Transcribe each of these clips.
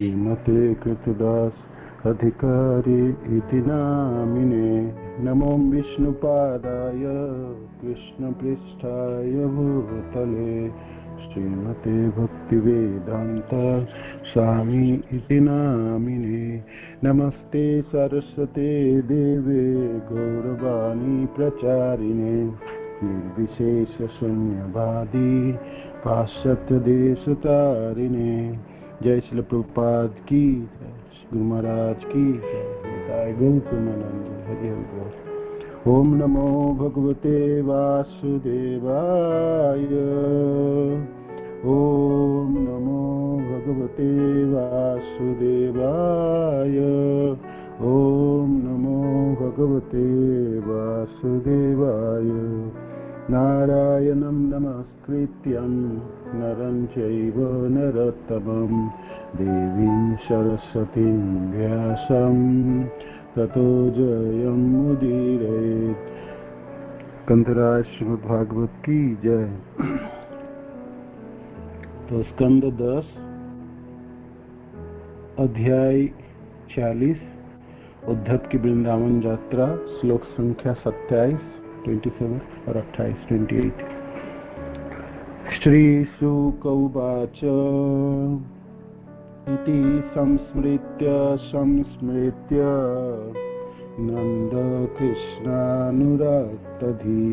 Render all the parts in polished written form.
श्रीमते कृतदास अधिकारी इति नामिने। नमो विष्णुपादाय कृष्णपृष्ठाय भूतले श्रीमते भक्तिवेदांत स्वामी इति नामिने। नमस्ते सरस्वते देवे गौरवाणी प्रचारिणे निर्विशेष शून्यवादी पाश्चात्य देशतारिणे। जय श्री प्रभुपाद की जय, गुरु महाराज की जय, गौतमानंद हरि हरि। ओम नमो भगवते वासुदेवाय। ओम नमो भगवते वासुदेवाय। ओम नमो भगवते वासुदेवाय। नारायणं नमस्कृत्यं नरं चैव नरोत्तमं देवीं सरस्वतीं व्यासं ततो जयमुदीरयेत्। कंदराज श्रीमद् भागवत की जय। तो स्कंद 10 अध्याय 40 उद्धव की वृंदावन यात्रा श्लोक संख्या 27, 27 और 28, 28। श्रीशुक उवाच इति संस्मृत्य नन्दकृष्णानुरक्तधी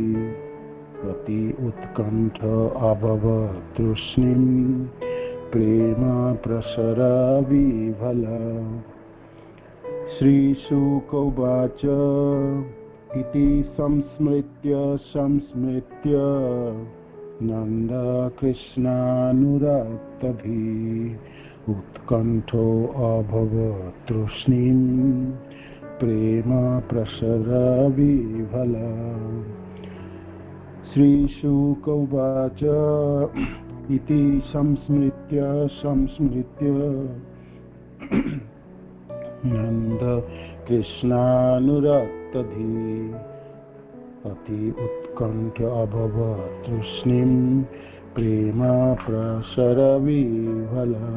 अति उत्कण्ठ अभवत् तृष्णीं प्रेम प्रसराविभला। श्रीशुक उवाच इति संस्मृत्य नन्दकृष्णानुरक्तभिः उत्कण्ठो अभवत् तृष्णीं प्रेम प्रसराविभला। श्रीशुक उवाच इति संस्मृत्य नन्दकृष्णानुरक्तधिः अति उत्कण्ठ अभवत् तृष्णीं प्रेम प्रसरविभला।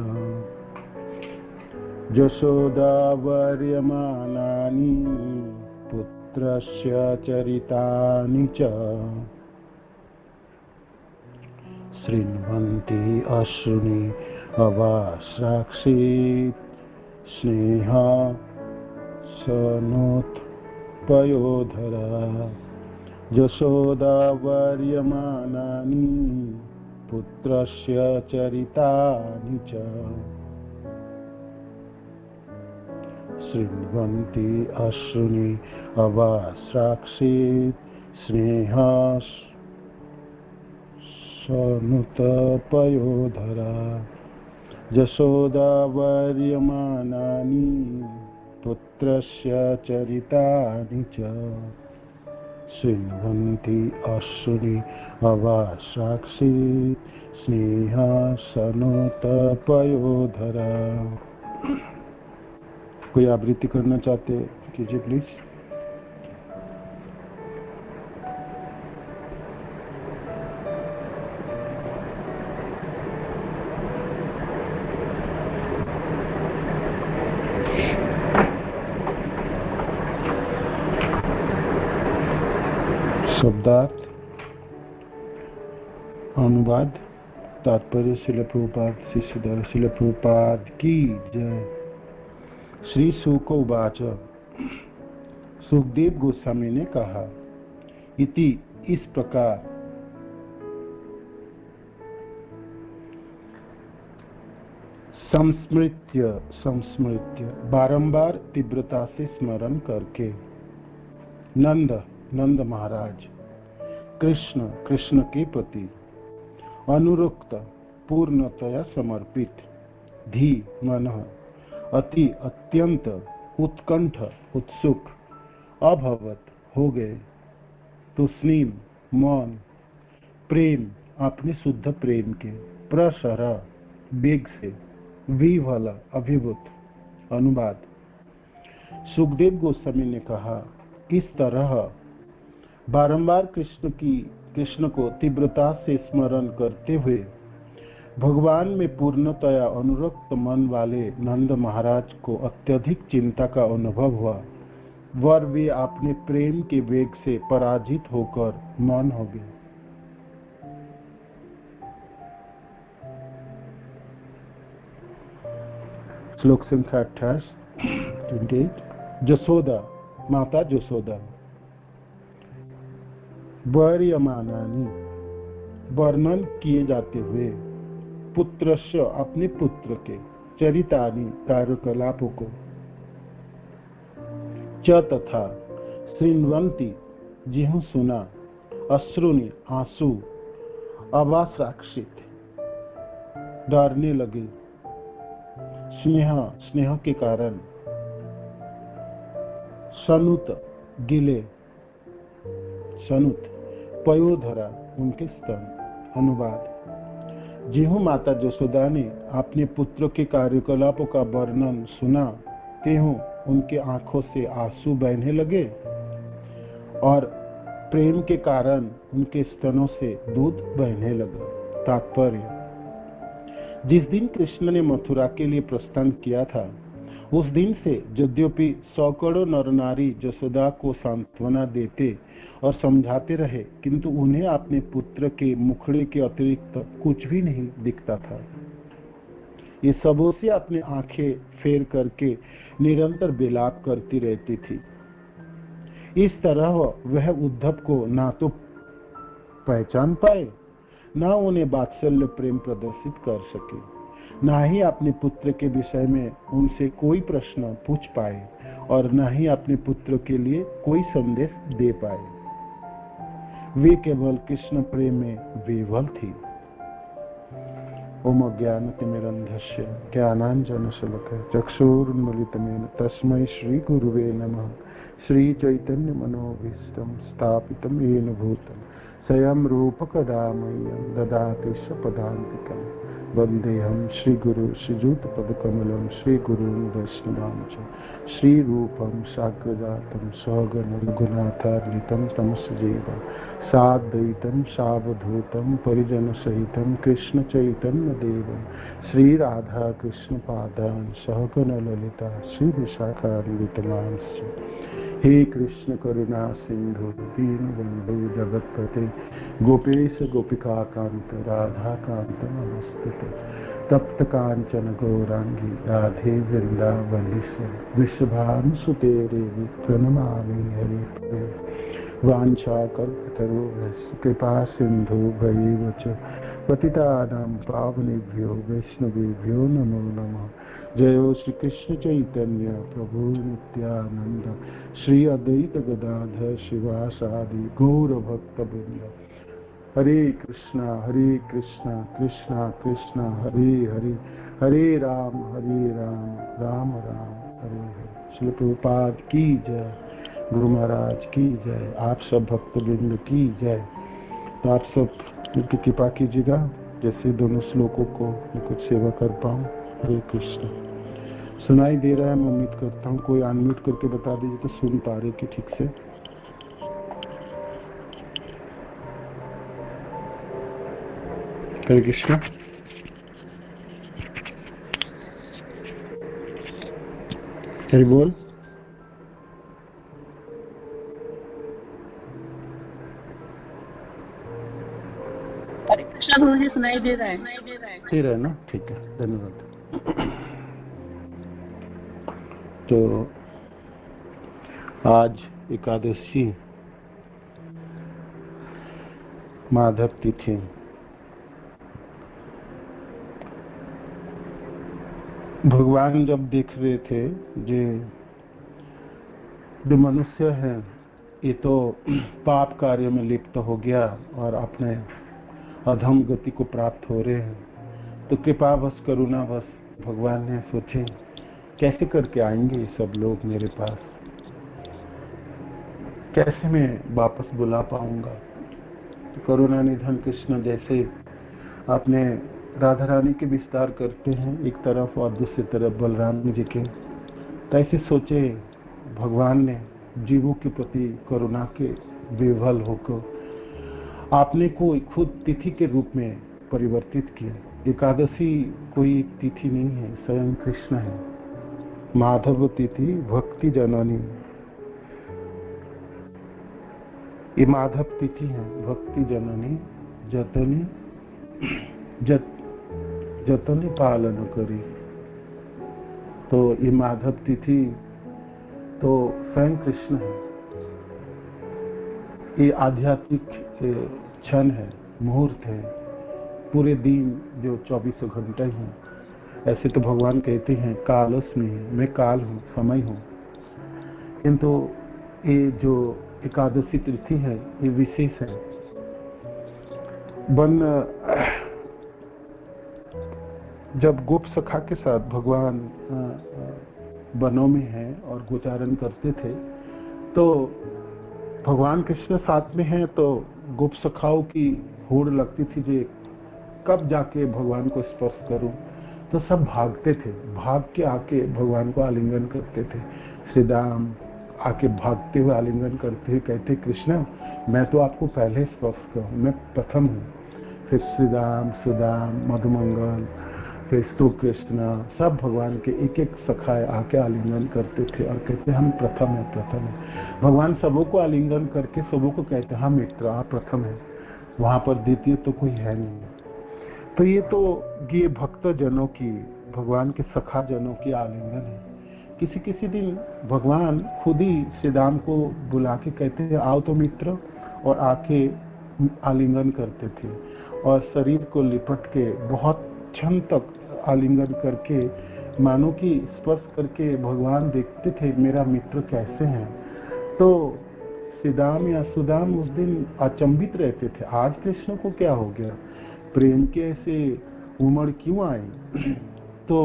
यशोदा वर्यमानानि पुत्रस्य चरितानि च शृण्वन्ति अश्रूणि अवाश्राक्षीत् स्नेहा सनोत्पयोधरा। यशोदा वर्यमानानि पुत्रस्य चरितानि च शृण्वन्ति अश्रूणि अवाश्राक्षीत् स्नेहा सनुतपयोधरा। यशोदा वर्यमानानि पुत्रस्य चरितानि च शृण्वन्ति अश्रूणि अवाश्राक्षीत् स्नेहा सनुतपयोधरा। कोई आवृत्ति करना चाहते कीजिए प्लीज। शब्दार्थ अनुवाद तात्पर्य श्रील प्रभुपाद शिष्यधर श्रील प्रभुपाद की जय। श्री शुक उवाच सुखदेव गोस्वामी ने कहा इति इस प्रकार संस्मृत्य बारंबार तीव्रता से स्मरण करके नंद महाराज कृष्ण के प्रति अनुरक्त पूर्णतया समर्पित धी मन अति अत्यंत उत्कंठ उत्सुक अभवत हो गए। तुष्णीम मौन प्रेम अपने शुद्ध प्रेम के प्रसर वेग से विभल अभिभूत। अनुवाद सुखदेव गोस्वामी ने कहा इस तरह बारंबार कृष्ण को तीव्रता से स्मरण करते हुए भगवान में पूर्णतया अनुरक्त मन वाले नंद महाराज को अत्यधिक चिंता का अनुभव हुआ, वर वे अपने प्रेम के वेग से पराजित होकर मौन हो गए। श्लोक संख्या 28। जसोदा, माता जसोदा। वर्यमानानि, वर्णन किए जाते हुए, पुत्रस्य, अपने पुत्र के, चरितानि, कार्यकलापों को, च तथा, शृण्वन्ति, जिन्हों सुना, अश्रुनि, आंसू, अवासाक्षित, डरने लगे, स्नेह, स्नेह के कारण, सनुत, गिले, सनुत, पयोधरा, उनके स्तन। अनुवाद। जिन्हों माता जसोदा ने अपने पुत्र के कार्यकलापों का वर्णन सुना, त्यों उनके आंखों से आंसू बहने लगे और प्रेम के कारण उनके स्तनों से दूध बहने लगा। तात्पर्य: जिस दिन कृष्ण ने मथुरा के लिए प्रस्थान किया था, उस दिन से यद्यपि सैकड़ों नर नारी जसोदा को सांत्वना देते और समझाते रहे, किंतु उन्हें अपने पुत्र के मुखड़े के अतिरिक्त कुछ भी नहीं दिखता था। ये सबों से अपनी आंखें फेर करके निरंतर विलाप करती रहती थी। इस तरह वह उद्धव को ना तो पहचान पाए, ना उन्हें वात्सल्य प्रेम प्रदर्शित कर सके, ना ही अपने पुत्र के विषय में उनसे कोई प्रश्न पूछ पाए और ना ही अपने पुत्र के लिए कोई संदेश दे पाए। वे केवल कृष्ण प्रेम में विह्वल थी। ओम अज्ञानतिमिरन्धस्य ज्ञानाञ्जनशलाकया चक्षुरुन्मीलितं येन तस्मै श्रीगुरुवे नमः। श्रीचैतन्यमनोभीष्टं स्थापितं येन भूतं स्वयं रूपकदा मह्यं ददाति स्वपदान्तिकम्। वन्देऽहं श्रीगुरु श्रीयुतपदकमलं श्रीगुरून् वैष्णवांश्च। श्रीरूपं साग्रजातं सहगण रघुनाथान्वितं तं सजीवं साद्वैतं सावधूतं परिजनसहितं कृष्ण चैतन्यदेवं श्रीराधाकृष्णपादान् सहगण ललिता श्रीविशाखान्वितमांश्च। हे कृष्ण करुणा सिंधु दीनबंधु जगत्पते गोपेश गोपिकाकांत राधाकांत नमस्ते। तप्त कांचन गौरांगी राधे वृंदावनेश्वरी वृषभानुसुते देवी प्रणमामि हरिप्रिये। वाञ्छाकल्पतरुभ्यश्च कृपा सिन्धु भैव च पतितानां पावनेभ्यो वैष्णवेभ्यो नमो नमः। जयो श्री कृष्ण चैतन्य प्रभु नित्यानंद श्री अद्वैत गदाधर शिवासादि गौर भक्त वृंद। हरे कृष्णा कृष्णा कृष्णा हरे हरे, हरे राम राम राम हरे हरे। श्री प्रभुपाद की जय, गुरु महाराज की जय, आप सब भक्त वृंद की जय। तो आप सब उनकी कृपा कीजिएगा, जैसे दोनों श्लोकों को मैं कुछ सेवा कर पाऊँ। हरे कृष्ण। सुनाई दे रहा है, मैं उम्मीद करता हूँ। कोई अनम्यूट करके बता दीजिए तो सुन पा रहे कि ठीक से। हरे कृष्ण। हरि बोल। हरे कृष्ण गुरु जी, सुनाई दे रहा है। दे रहा है ना, ठीक है, धन्यवाद। तो आज एकादशी, माधव तिथि। भगवान जब देख रहे थे जो मनुष्य है ये तो पाप कार्य में लिप्त हो गया और अपने अधम गति को प्राप्त हो रहे हैं, तो कृपावश करुणावश भगवान ने सोचे कैसे करके आएंगे ये सब लोग मेरे पास, कैसे मैं वापस बुला पाऊंगा। तो करुणा निधन कृष्ण जैसे अपने राधा रानी के विस्तार करते हैं एक तरफ और दूसरी तरफ बलराम जी के, तो ऐसे सोचे भगवान ने जीवों के प्रति करुणा के विह्वल होकर आपने को खुद तिथि के रूप में परिवर्तित किया। एकादशी कोई एक तिथि नहीं है, स्वयं कृष्ण है। माधव तिथि भक्ति जननी, ये माधव तिथि है, भक्ति जननी जतनी जतनी पालन करी। तो ये माधव तिथि तो स्वयं कृष्ण है। ये आध्यात्मिक क्षण है, मुहूर्त है, पूरे दिन जो 24 घंटे हैं। ऐसे तो भगवान कहते हैं कालस्मि है, मैं काल हूँ, समय हूँ। किंतु ये जो एकादशी तिथि है ये विशेष है। जब गोप सखा के साथ भगवान वनों में है और गोचारण करते थे, तो भगवान कृष्ण साथ में है, तो गोप सखाओं की होड़ लगती थी जे कब जाके भगवान को स्पर्श करूं। तो सब भागते थे, भाग के आके भगवान को आलिंगन करते थे। श्री राम आके भागते हुए आलिंगन करते हुए कहते, कृष्ण मैं तो आपको पहले स्पर्श करूं, मैं प्रथम हूँ। फिर श्री राम, सुदाम, मधुमंगल, फिर स्तु कृष्ण, सब भगवान के एक एक सखाए आके आलिंगन करते थे और कहते हम प्रथम है, प्रथम है। भगवान सबों को आलिंगन करके सबों को कहते हम मित्र, आप प्रथम है, वहां पर द्वितीय तो कोई है नहीं। तो ये भक्त जनों की, भगवान के सखा जनों की आलिंगन है। किसी दिन भगवान खुद ही श्री राम को बुला के कहते हैं आओ तो मित्र, और आके आलिंगन करते थे और शरीर को लिपट के बहुत क्षण तक आलिंगन करके, मानो कि स्पर्श करके भगवान देखते थे मेरा मित्र कैसे हैं। तो श्रीदाम या सुदाम उस दिन अचंभित रहते थे, आज कृष्ण को क्या हो गया, प्रेम के ऐसे उमड़ क्यों आई। तो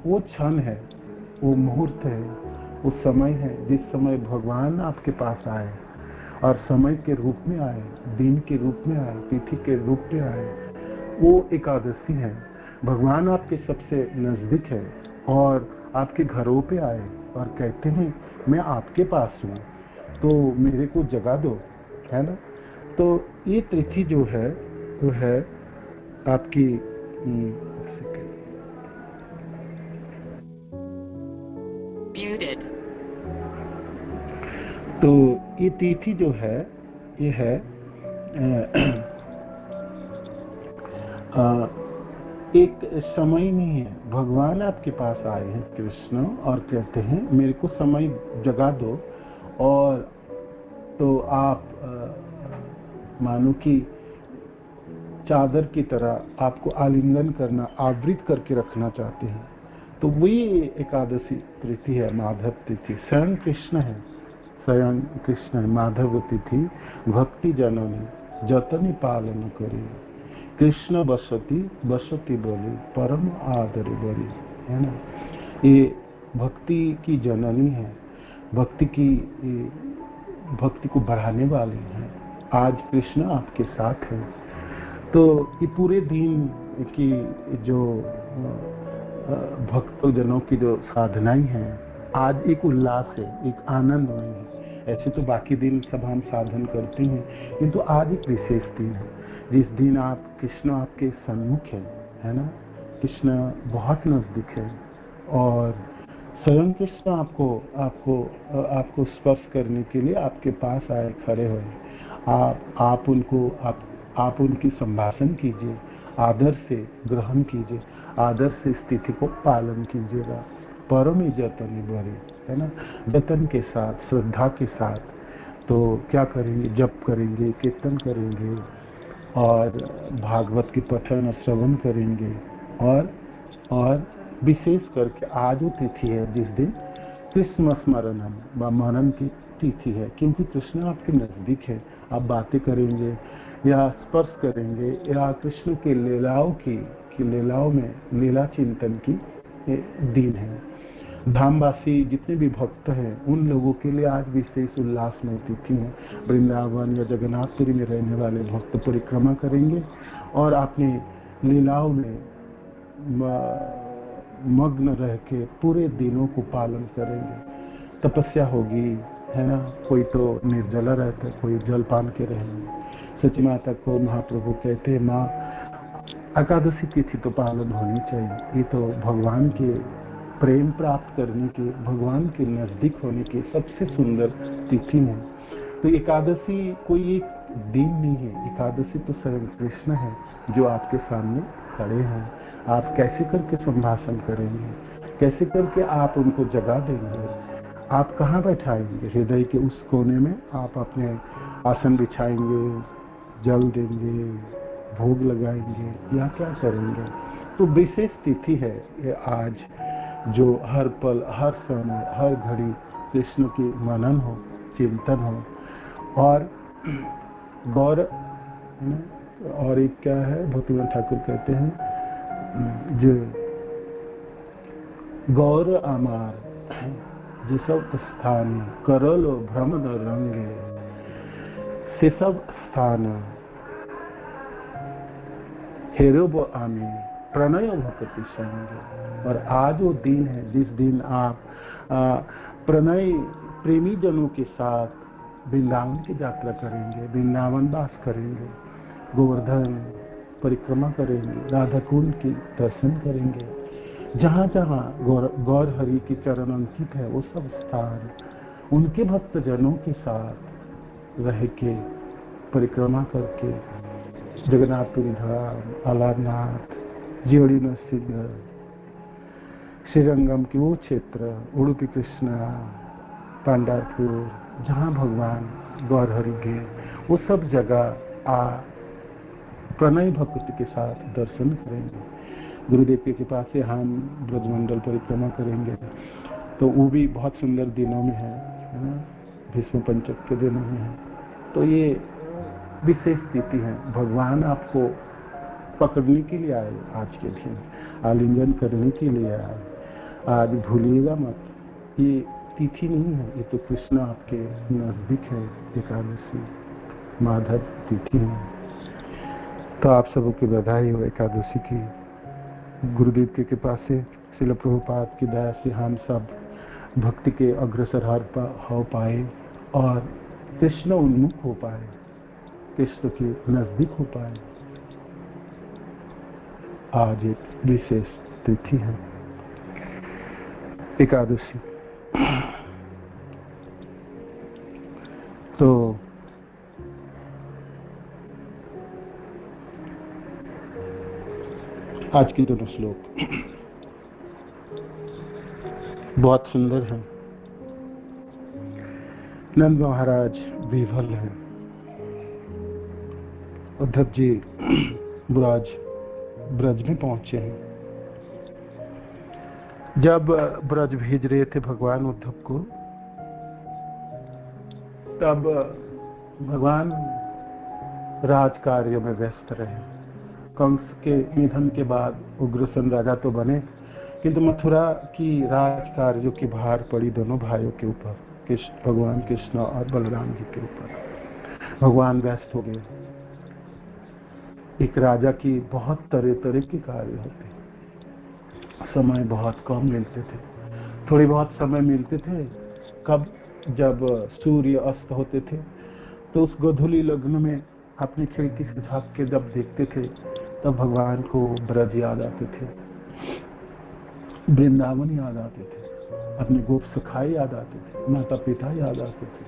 वो क्षण है, वो मुहूर्त है, वो समय है जिस समय भगवान आपके पास आए और समय के रूप में आए, दिन के रूप में आए, तिथि के रूप में आए। वो एकादशी है। भगवान आपके सबसे नजदीक है और आपके घरों पे आए और कहते हैं मैं आपके पास हूँ, तो मेरे को जगा दो, है ना। तो ये तिथि जो है वो है आपकी तो ये तिथि जो है ये है एक समय नहीं है। भगवान आपके पास आए हैं कृष्ण और कहते हैं मेरे को समय जगा दो, और तो आप मानो कि चादर की तरह आपको आलिंगन करना, आवृत करके रखना चाहते हैं। तो वही एकादशी तिथि है, माधव तिथि। स्वयं कृष्ण है, स्वयं कृष्ण है। माधव तिथि भक्ति जननी जतनी पालन करी, कृष्ण बसती बसती बोली परम आदर बड़ी, है ना। ये भक्ति की जननी है, भक्ति को बढ़ाने वाली है। आज कृष्ण आपके साथ है। तो ये पूरे दिन की जो भक्तजनों की जो साधनाएं हैं, आज एक उल्लास है, एक आनंद में है। ऐसे तो बाकी दिन सब हम साधन करते हैं, किंतु आज एक विशेष दिन है जिस दिन आप कृष्ण आपके सन्मुख है ना। कृष्ण बहुत नजदीक है और स्वयं कृष्ण आपको स्पर्श करने के लिए आपके पास आए, खड़े हुए। आप उनकी संभाषण कीजिए, आदर से ग्रहण कीजिए, आदर से स्थिति को पालन कीजिएगा। परम जतन भरे, है ना, जतन के साथ, श्रद्धा के साथ। तो क्या करेंगे, जप करेंगे, कीर्तन करेंगे और भागवत की पठन और श्रवण करेंगे। और विशेष करके आज वो तिथि है जिस दिन कृष्ण स्मरणम व मनन की तिथि है, क्योंकि कृष्ण आपके नजदीक है। आप बातें करेंगे या स्पर्श करेंगे या कृष्ण के लीलाओं में लीला चिंतन की दिन है। धामवासी जितने भी भक्त हैं उन लोगों के लिए आज विशेष उल्लासमय तिथि है। वृंदावन या जगन्नाथपुरी में रहने वाले भक्त परिक्रमा करेंगे और अपने लीलाओं में मग्न रह के पूरे दिनों को पालन करेंगे। तपस्या होगी, है ना। कोई तो निर्जला रहता है, कोई जल पान के रहेंगे। सची माता को महाप्रभु कहते हैं, माँ एकादशी तिथि तो पालन होनी चाहिए। ये तो भगवान के प्रेम प्राप्त करने के, भगवान के नजदीक होने की सबसे सुंदर तिथि है। तो एकादशी कोई एक दिन नहीं है, एकादशी तो स्वयं कृष्ण है जो आपके सामने खड़े हैं। आप कैसे करके संभाषण करेंगे, कैसे करके आप उनको जगा देंगे, आप कहाँ बैठाएंगे? हृदय के उस कोने में आप अपने आसन बिछाएंगे, जल देंगे, भोग लगाएंगे या क्या करेंगे? तो विशेष तिथि है ये आज, जो हर पल, हर समय, हर घड़ी कृष्ण की मनन हो, चिंतन हो। और गौर और एक क्या है, भक्तिविनोद ठाकुर कहते हैं जो गौर आमार जे सब स्थान करल भ्रम रंगे से सब स्थान हेरो आमी प्रणय भक्ति संग। और आज वो दिन है जिस दिन आप प्रणय प्रेमी जनों के साथ वृंदावन की यात्रा करेंगे, वृंदावन वास करेंगे, गोवर्धन परिक्रमा करेंगे, राधा कुंड की दर्शन करेंगे। जहाँ जहाँ गौर हरि की चरण अंकित है वो सब स्थान उनके भक्त जनों के साथ रह के परिक्रमा करके जगन्नाथपुरी धाम, अलारनाथ, जीवड़ी नरसिंह, श्रीरंगम की वो क्षेत्र, उडुपी कृष्णा, पांडारपुर, जहाँ भगवान गौर हरि के, वो सब जगह प्रणय भक्ति के साथ दर्शन करेंगे। गुरुदेव की कृपा से हम ब्रजमंडल परिक्रमा करेंगे तो वो भी बहुत सुंदर दिनों में है ना, भीष्म पंचक के दिनों में है। तो ये विशेष स्थिति है, भगवान आपको पकड़ने के लिए आए, आज के दिन आलिंगन करने के लिए आए। आज भूलिएगा मत, ये तिथि नहीं है, ये तो कृष्ण आपके नजदीक है। एकादशी माधव तिथि है। तो आप सबों की बधाई हो एकादशी की। गुरुदेव की कृपा से, श्रील प्रभुपाद की दया से हम सब भक्ति के अग्रसर हो पाए और कृष्ण उन्मुख हो पाए, कृष्ण के नजदीक हो पाए। आज एक विशेष तिथि है एकादशी। तो आज के दोनों श्लोक बहुत सुंदर है। नंद महाराज विह्वल है, उद्धव जी ब्रज में पहुंचे हैं। जब ब्रज भेज रहे थे भगवान उद्धव को, तब भगवान राज कार्य में व्यस्त रहे। कंस के निधन के बाद उग्रसेन राजा तो बने, किंतु मथुरा की राज कार्यों की भार पड़ी दोनों भाइयों के ऊपर, भगवान कृष्ण और बलराम जी के ऊपर। भगवान व्यस्त हो गए। एक राजा की बहुत तरह तरह के कार्य होते, समय बहुत कम मिलते थे, थोड़ी बहुत समय मिलते थे। कब? जब सूर्य अस्त होते थे तो उस गोधूली लग्न में अपनी खिड़की से झांक के जब देखते थे तब भगवान को ब्रज याद आते थे, वृंदावन याद आते थे, अपने गोप सखाई याद आते थे, माता पिता याद आते थे,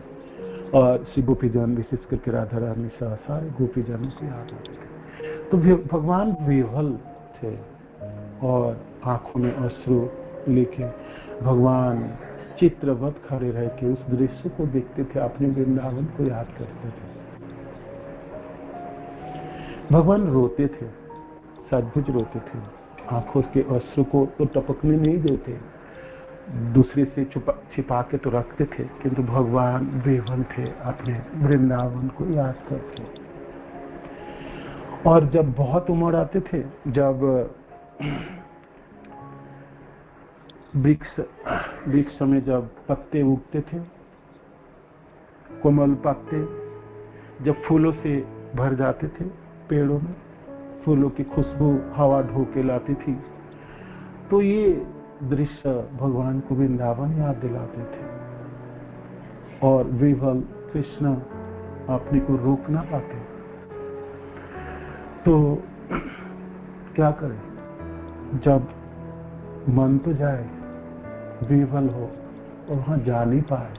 और श्री गोपीजन विशेष करके राधा रानी सह सारे गोपीजनों को याद आते थे। तो भगवान विह्वल थे और आंखों में अश्रु लेके भगवान चित्रवत खड़े रह के उस दृश्य को देखते थे, अपने वृंदावन को याद करते थे। भगवान रोते थे, सचमुच रोते थे, आंखों के अश्रु को तो टपकने नहीं देते, दूसरे से छिपा के तो रखते थे, किंतु भगवान विह्वल थे अपने वृंदावन को याद करके। और जब बहुत उमड़ आते थे, जब वृक्ष में जब पत्ते उगते थे, कोमल पत्ते जब फूलों से भर जाते थे, पेड़ों में फूलों की खुशबू हवा ढो के लाती थी, तो ये दृश्य भगवान को वृंदावन याद दिलाते थे। और विह्वल कृष्ण अपने को रोक ना पाते। तो क्या करें? जब मन तो जाए, विवल हो और वहां जा नहीं पाए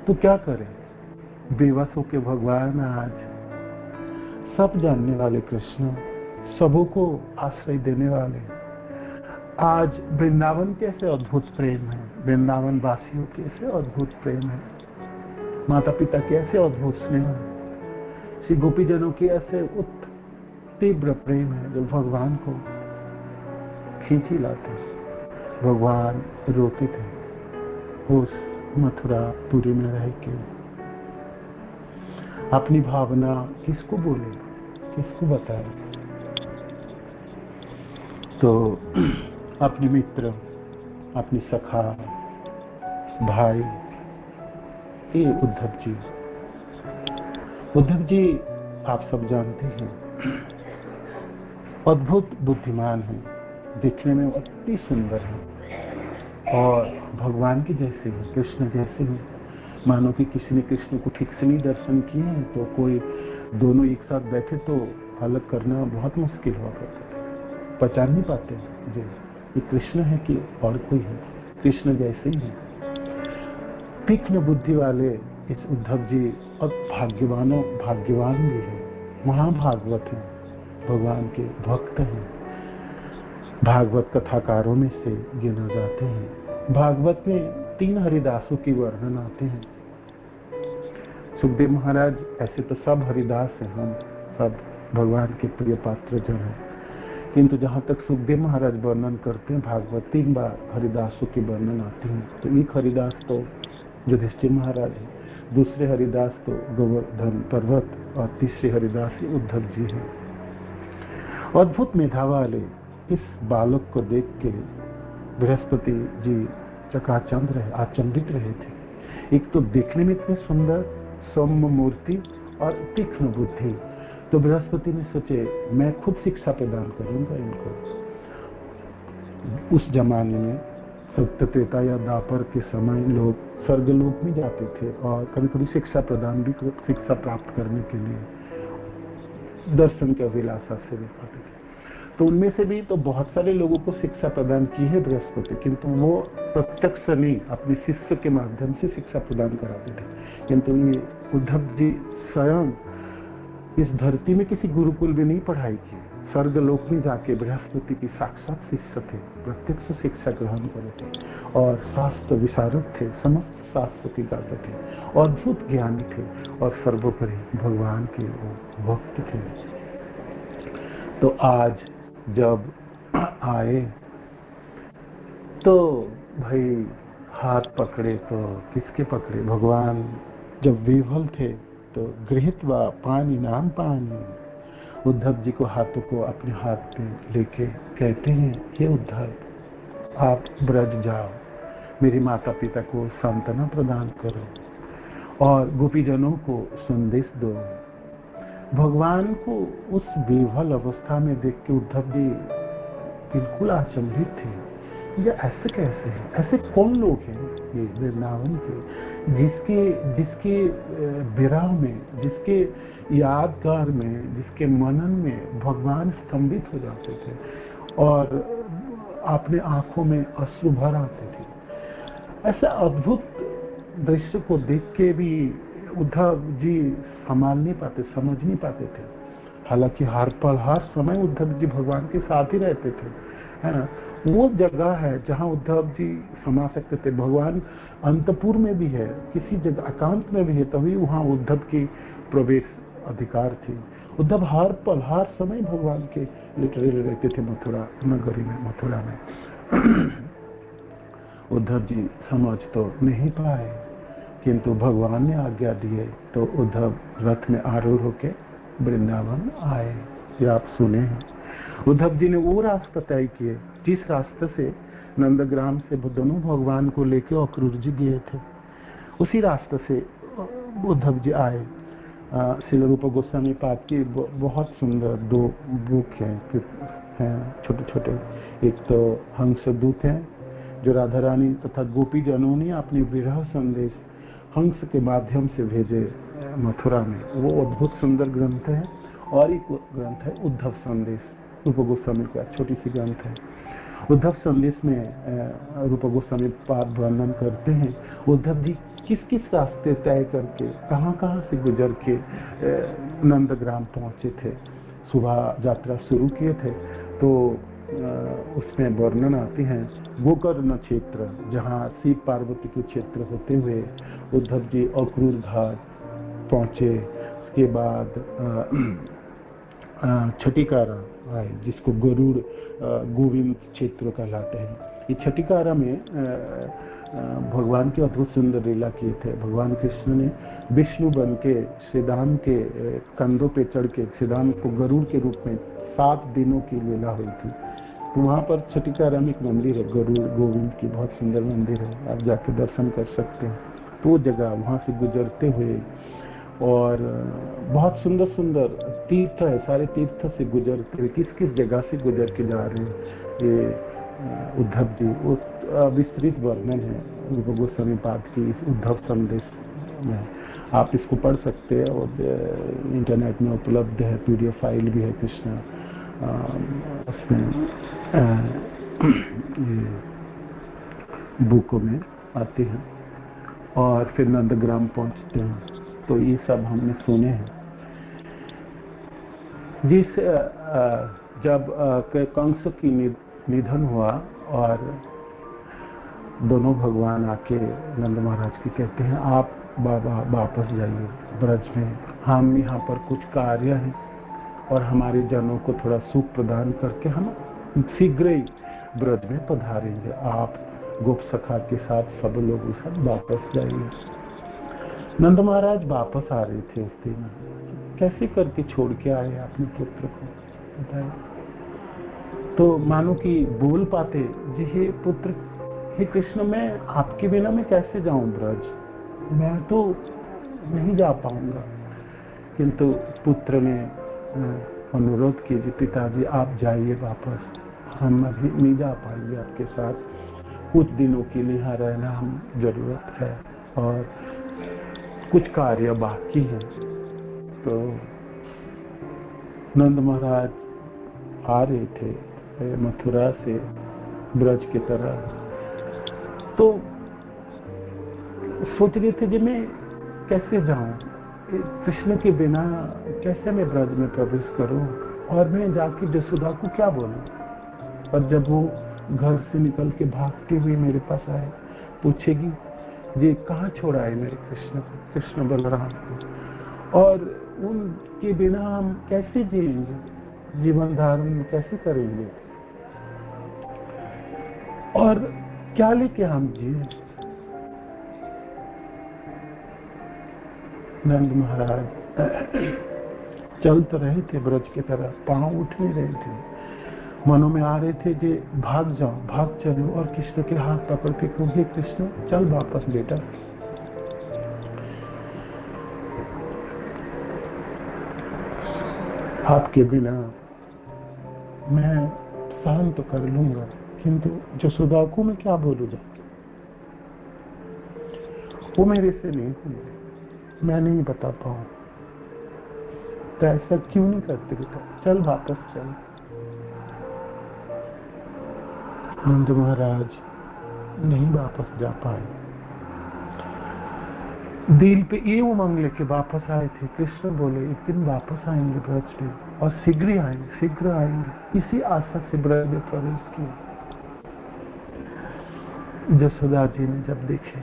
तो क्या करें? बेबस होके भगवान आज सब जानने वाले कृष्ण, सबों को आश्रय देने वाले, आज वृंदावन कैसे अद्भुत प्रेम है, वृंदावन वासियों कैसे अद्भुत प्रेम है, माता पिता कैसे अद्भुत स्नेह है, श्री गोपीजनों की ऐसे तीव्र प्रेम है जो भगवान को खींच ही लाते। भगवान रोते थे उस मथुरा पुरी में रह के। अपनी भावना किसको बोले, किसको बताए? तो अपने मित्र, अपनी सखा, भाई, ये उद्धव जी। उद्धव जी आप सब जानते हैं अद्भुत बुद्धिमान है, दिखने में अति सुंदर है और भगवान के जैसे है, कृष्ण जैसे है। मानो कि किसी ने कृष्ण को ठीक से नहीं दर्शन किए हैं तो कोई दोनों एक साथ बैठे तो अलग करना बहुत मुश्किल हुआ करता था, पहचान नहीं पाते जी ये कृष्ण है कि और कोई है। कृष्ण जैसे ही है, तीक्ष्ण बुद्धि वाले इस उद्धव जी और भाग्यवान भी है, महाभागवत है, भगवान के भक्त हैं, भागवत कथाकारों में से गिना जाते हैं। भागवत में 3 हरिदासों की वर्णन आते हैं। सुखदेव महाराज, ऐसे तो सब हरिदास हैं, हम सब भगवान के प्रिय पात्र जन हैं, किंतु जहाँ तक सुखदेव महाराज वर्णन करते हैं भागवत 3 बार हरिदासों की वर्णन आती है। तो एक हरिदास तो युधिष्ठिर महाराज है, दूसरे हरिदास तो गोवर्धन पर्वत और तीसरे हरिदास उद्धव जी है। अद्भुत मेधा वाले इस बालक को देख के बृहस्पति जी चकाचंद रहे, आचंबित रहे थे। एक तो देखने में इतने सुंदर सौम्य मूर्ति और तीक्ष्ण बुद्धि, तो बृहस्पति ने सोचे मैं खुद शिक्षा प्रदान करूंगा इनको। उस जमाने में सत्य त्रेता या द्वापर के समय लोग स्वर्गलोक में जाते थे और कभी कभी शिक्षा प्रदान भी, शिक्षा प्राप्त करने के लिए दर्शन के अभिलाषा से भी पाते थे। तो उनमें से भी तो बहुत सारे लोगों को शिक्षा प्रदान की है बृहस्पति, किंतु वो प्रत्यक्ष नहीं, अपने शिष्य के माध्यम से शिक्षा प्रदान कराते थे। किंतु ये उद्धव जी स्वयं इस धरती में किसी गुरुकुल में नहीं पढ़ाई की, स्वर्गलोक में जाके बृहस्पति की साक्षात शिष्य थे, प्रत्यक्ष शिक्षा ग्रहण करे थे और शास्त्र विशारद थे, समस्त शास्त्र की गाता थे, अद्भुत ज्ञानी थे और सर्वोपरि भगवान के वो भक्त थे। तो आज जब आए तो भाई हाथ पकड़े तो किसके पकड़े? भगवान जब विह्वल थे तो गृहीत्वा पानी नाम पानी, उद्धव जी को हाथों को अपने हाथ में लेके कहते हैं हे उद्धव आप ब्रज जाओ, मेरे माता पिता को सांत्वना प्रदान करो और गोपीजनों को संदेश दो। भगवान को उस विह्वल अवस्था में देख के उद्धव जी बिल्कुल अचंभित थे। ये ऐसे कैसे है? ऐसे कौन लोग हैं ये वृंदावन के जिसके विरह में, जिसके यादगार में, जिसके मनन में भगवान स्तंभित हो जाते थे और अपने आंखों में अश्रु भर आते थे। ऐसा अद्भुत दृश्य को देख के भी उद्धव जी संभाल नहीं पाते, समझ नहीं पाते थे। हालांकि हर पल हर समय उद्धव जी भगवान के साथ ही रहते थे, है ना। वो जगह है जहाँ उद्धव जी समा सकते थे। भगवान अंतपुर में भी है, किसी जगह एकांत में भी है, तभी वहाँ उद्धव की प्रवेश अधिकार थी। उद्धव हर पल हर समय भगवान के लिटरेली रहते थे मथुरा नगरी में, मथुरा में। उद्धव जी समझ तो नहीं पाए, किंतु भगवान ने आज्ञा दिए तो उद्धव रथ में आरूढ़ होके वृंदावन आए। ये आप सुने हैं। उद्धव जी ने वो रास्ता तय किए जिस रास्ते से नंदग्राम से दोनों भगवान को लेके अक्रूर जी गए थे, उसी रास्ते से उद्धव जी आए। श्रील रूप गोस्वामी पाद की बहुत सुंदर 2 बुक हैं छोटे छोटे। एक तो हंसदूत है जो राधा रानी तथा गोपी जनों ने अपने विरह संदेश हंस के माध्यम से भेजे मथुरा में, वो अद्भुत सुंदर ग्रंथ है। और एक ग्रंथ है उद्धव संदेश, रूप गोस्वामी का छोटी सी ग्रंथ है। उद्धव संदेश में रूप गोस्वामी पाद वर्णन करते हैं उद्धव जी किस किस रास्ते तय करके कहाँ कहाँ से गुजर के नंदग्राम पहुंचे थे। सुबह यात्रा शुरू किए थे तो उसमें वर्णन आते हैं गोकर्ण क्षेत्र, जहाँ शिव पार्वती के क्षेत्र होते हुए उद्धव जी अक्रूर घाट पहुंचे। उसके बाद छठीकारा आए, जिसको गरुड़ गोविंद क्षेत्र कहलाते हैं। ये छठीकारा में भगवान की अद्भुत सुंदर लीला किए थे। भगवान कृष्ण ने विष्णु बन के श्रीदाम के कंधों पे चढ़ के श्रीदाम को गरुड़ के रूप में 7 दिनों की लीला हुई थी। तो वहाँ पर छठीकारा में एक मंदिर है, गरुड़ गोविंद की बहुत सुंदर मंदिर है, आप जाके दर्शन कर सकते हैं। तो वो जगह वहाँ से गुजरते हुए और बहुत सुंदर सुंदर तीर्थ है, सारे तीर्थ से गुजरते हुए किस किस जगह से गुजर के जा रहे हैं ये उद्धव जी, वो विस्तृत वर्णन है रूप गोस्वामी पाद की इस उद्धव संदेश में। आप इसको पढ़ सकते हैं और इंटरनेट में उपलब्ध है, पीडीएफ फाइल भी है कृष्णा उसमें बुकों में आते हैं। और फिर नंदग्राम पहुंचते हैं। तो ये सब हमने सुने हैं। जिस जब कंस की निधन हुआ और दोनों भगवान आके नंद महाराज की कहते हैं आप बाबा वापस जाइए ब्रज में, हम यहाँ पर कुछ कार्य है और हमारे जनों को थोड़ा सुख प्रदान करके हम शीघ्र ही ब्रज में पधारेंगे। आप गोप सखा के साथ सब लोग सब वापस जाइए। नंद महाराज वापस आ रहे थे उस दिन, कैसे करके छोड़ के आए अपने पुत्र को बताइए। तो मानो कि बोल पाते जी हे पुत्र, हे कृष्ण, मैं आपके बिना मैं कैसे जाऊं ब्रज, मैं तो नहीं जा पाऊंगा। किंतु पुत्र ने अनुरोध किया जी पिताजी आप जाइए वापस, हम अभी नहीं जा पाएंगे आपके साथ, कुछ दिनों के लिए यहाँ रहना हम जरूरत है और कुछ कार्य बाकी है। तो नंद महाराज आ रहे थे मथुरा से ब्रज की तरह, तो सोच रहे थे कि मैं कैसे जाऊं, कृष्ण के बिना कैसे मैं ब्रज में प्रवेश करूं और मैं जाके जसोदा को क्या बोलूं। और जब वो घर से निकल के भागते हुए मेरे पास आए, पूछेगी ये कहाँ छोड़ा है मेरे कृष्ण को, कृष्ण बलराम को, और उनके बिना हम कैसे जिएंगे, जीवन धारण कैसे करेंगे और क्या लेके हम जिए। नंद महाराज चल तो रहे थे ब्रज की तरह, पांव उठ नहीं रहे थे, मनों में आ रहे थे कि भाग जाओ, भाग चलो, और कृष्ण के हाथ पकड़ के कहूँ हे कृष्ण चल वापस बेटा। आपके बिना मैं सहन तो कर लूंगा, किंतु जसोदा को मैं क्या बोलूं जाके, वो मेरे से नहीं सुने, मैं नहीं बता पाऊं। तो ऐसा क्यों नहीं करते बेटा, चल वापस चल। नंद महाराज नहीं वापस जा पाए, दिल पे ये उमंग लेके वापस आए थे। कृष्ण बोले एक दिन वापस आएंगे ब्रज में और शीघ्र ही आएंगे, शीघ्र आएंगे, इसी आशा से ब्रज में प्रवेश किया। जसोदा जी ने जब देखे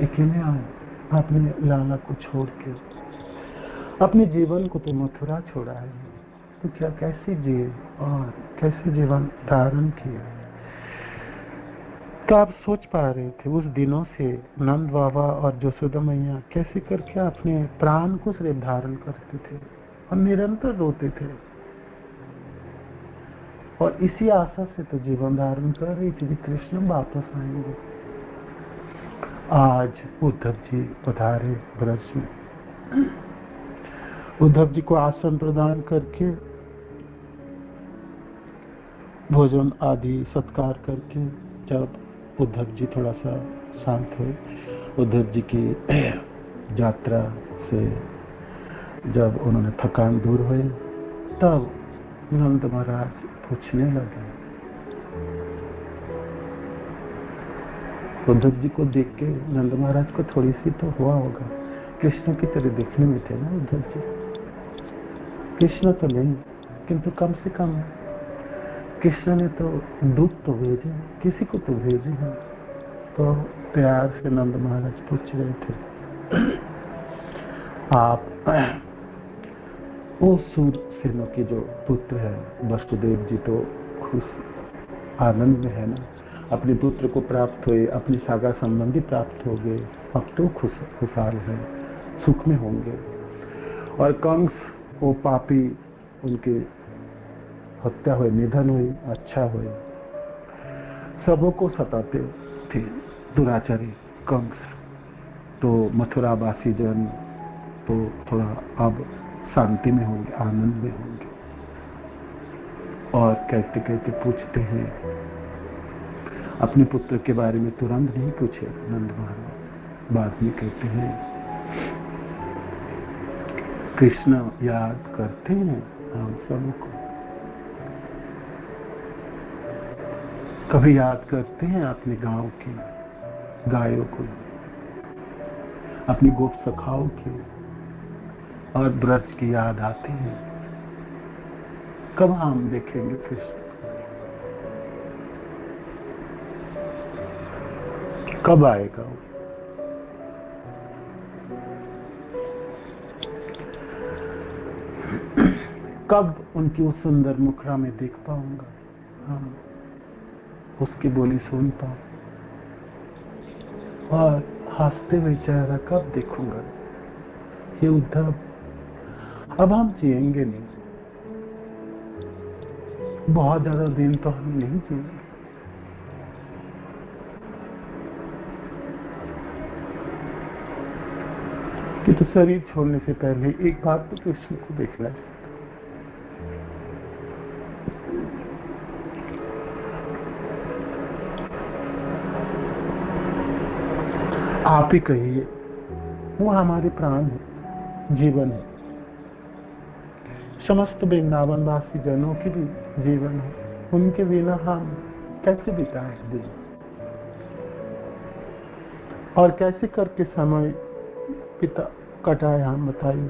अकेले आए अपने लाला को छोड़ के, अपने जीवन को तो मथुरा छोड़ा है, तो क्या कैसे जिए और कैसे जीवन धारण किया। तो आप सोच पा रहे थे उस दिनों से नंद बाबा और जसोदा मैया कैसे करके अपने प्राण को सिर्फ धारण करते थे और निरंतर रोते थे, और इसी आशा से तो जीवन धारण कर रही थी कि कृष्ण वापस आएंगे। आज उद्धव जी पधारे ब्रज में, उद्धव जी को आसन प्रदान करके भोजन आदि सत्कार करके जब उद्धव जी थोड़ा सा शांत हुए, उद्धव जी की यात्रा से जब उन्होंने थकान दूर हुई, तब नंद महाराज पूछने लगे। उद्धव जी को देख के नंद महाराज को थोड़ी सी तो हुआ होगा, कृष्ण की तरह देखने में थे ना उद्धव जी। कृष्ण तो नहीं, किंतु कम से कम कृष्ण ने तो दूत तो भेजे, किसी को तो भेजे हैं। तो प्यार से नंद महाराज पूछ रहे थे, आप वो सूरसेनों के जो पुत्र है वसुदेव जी तो खुश आनंद में है ना, अपने पुत्र को प्राप्त हुए, अपने सागा संबंधी प्राप्त हो गए, अब तो खुशहाल है, सुख में होंगे। और कंस वो पापी, उनके हत्या हुई, निधन हुई, अच्छा हुई, सबों को सताते थे दुराचारी कंस। तो मथुरावासी जन तो थोड़ा अब शांति में होंगे, आनंद में होंगे। और कहते कहते पूछते हैं, अपने पुत्र के बारे में तुरंत नहीं पूछे नंद महाराज, बाद में कहते हैं, कृष्ण याद करते हैं हम सबको, कभी याद करते हैं अपने गांव की गायों को, अपनी गोप सखाओं की, और ब्रज की याद आती है। कब हम देखेंगे कृष्ण, कब आएगा वो? कब उनकी उस सुंदर मुखड़ा में देख पाऊंगा, हाँ, उसकी बोली सुन पाऊं, और हंसते हुए चेहरा कब देखूंगा? ये उद्धव, अब हम जिएंगे नहीं, बहुत ज्यादा दिन तो हम नहीं जिएंगे। कि तो शरीर छोड़ने से पहले एक बार तो कृष्ण को देखना चाहिए। आप ही कहिए, वो हमारे प्राण है, जीवन है, समस्त वृंदावनवासी जनों की भी जीवन है, उनके बिना हम कैसे बिताएं दिन, और कैसे करके समय पिता कटाए हम, बताइए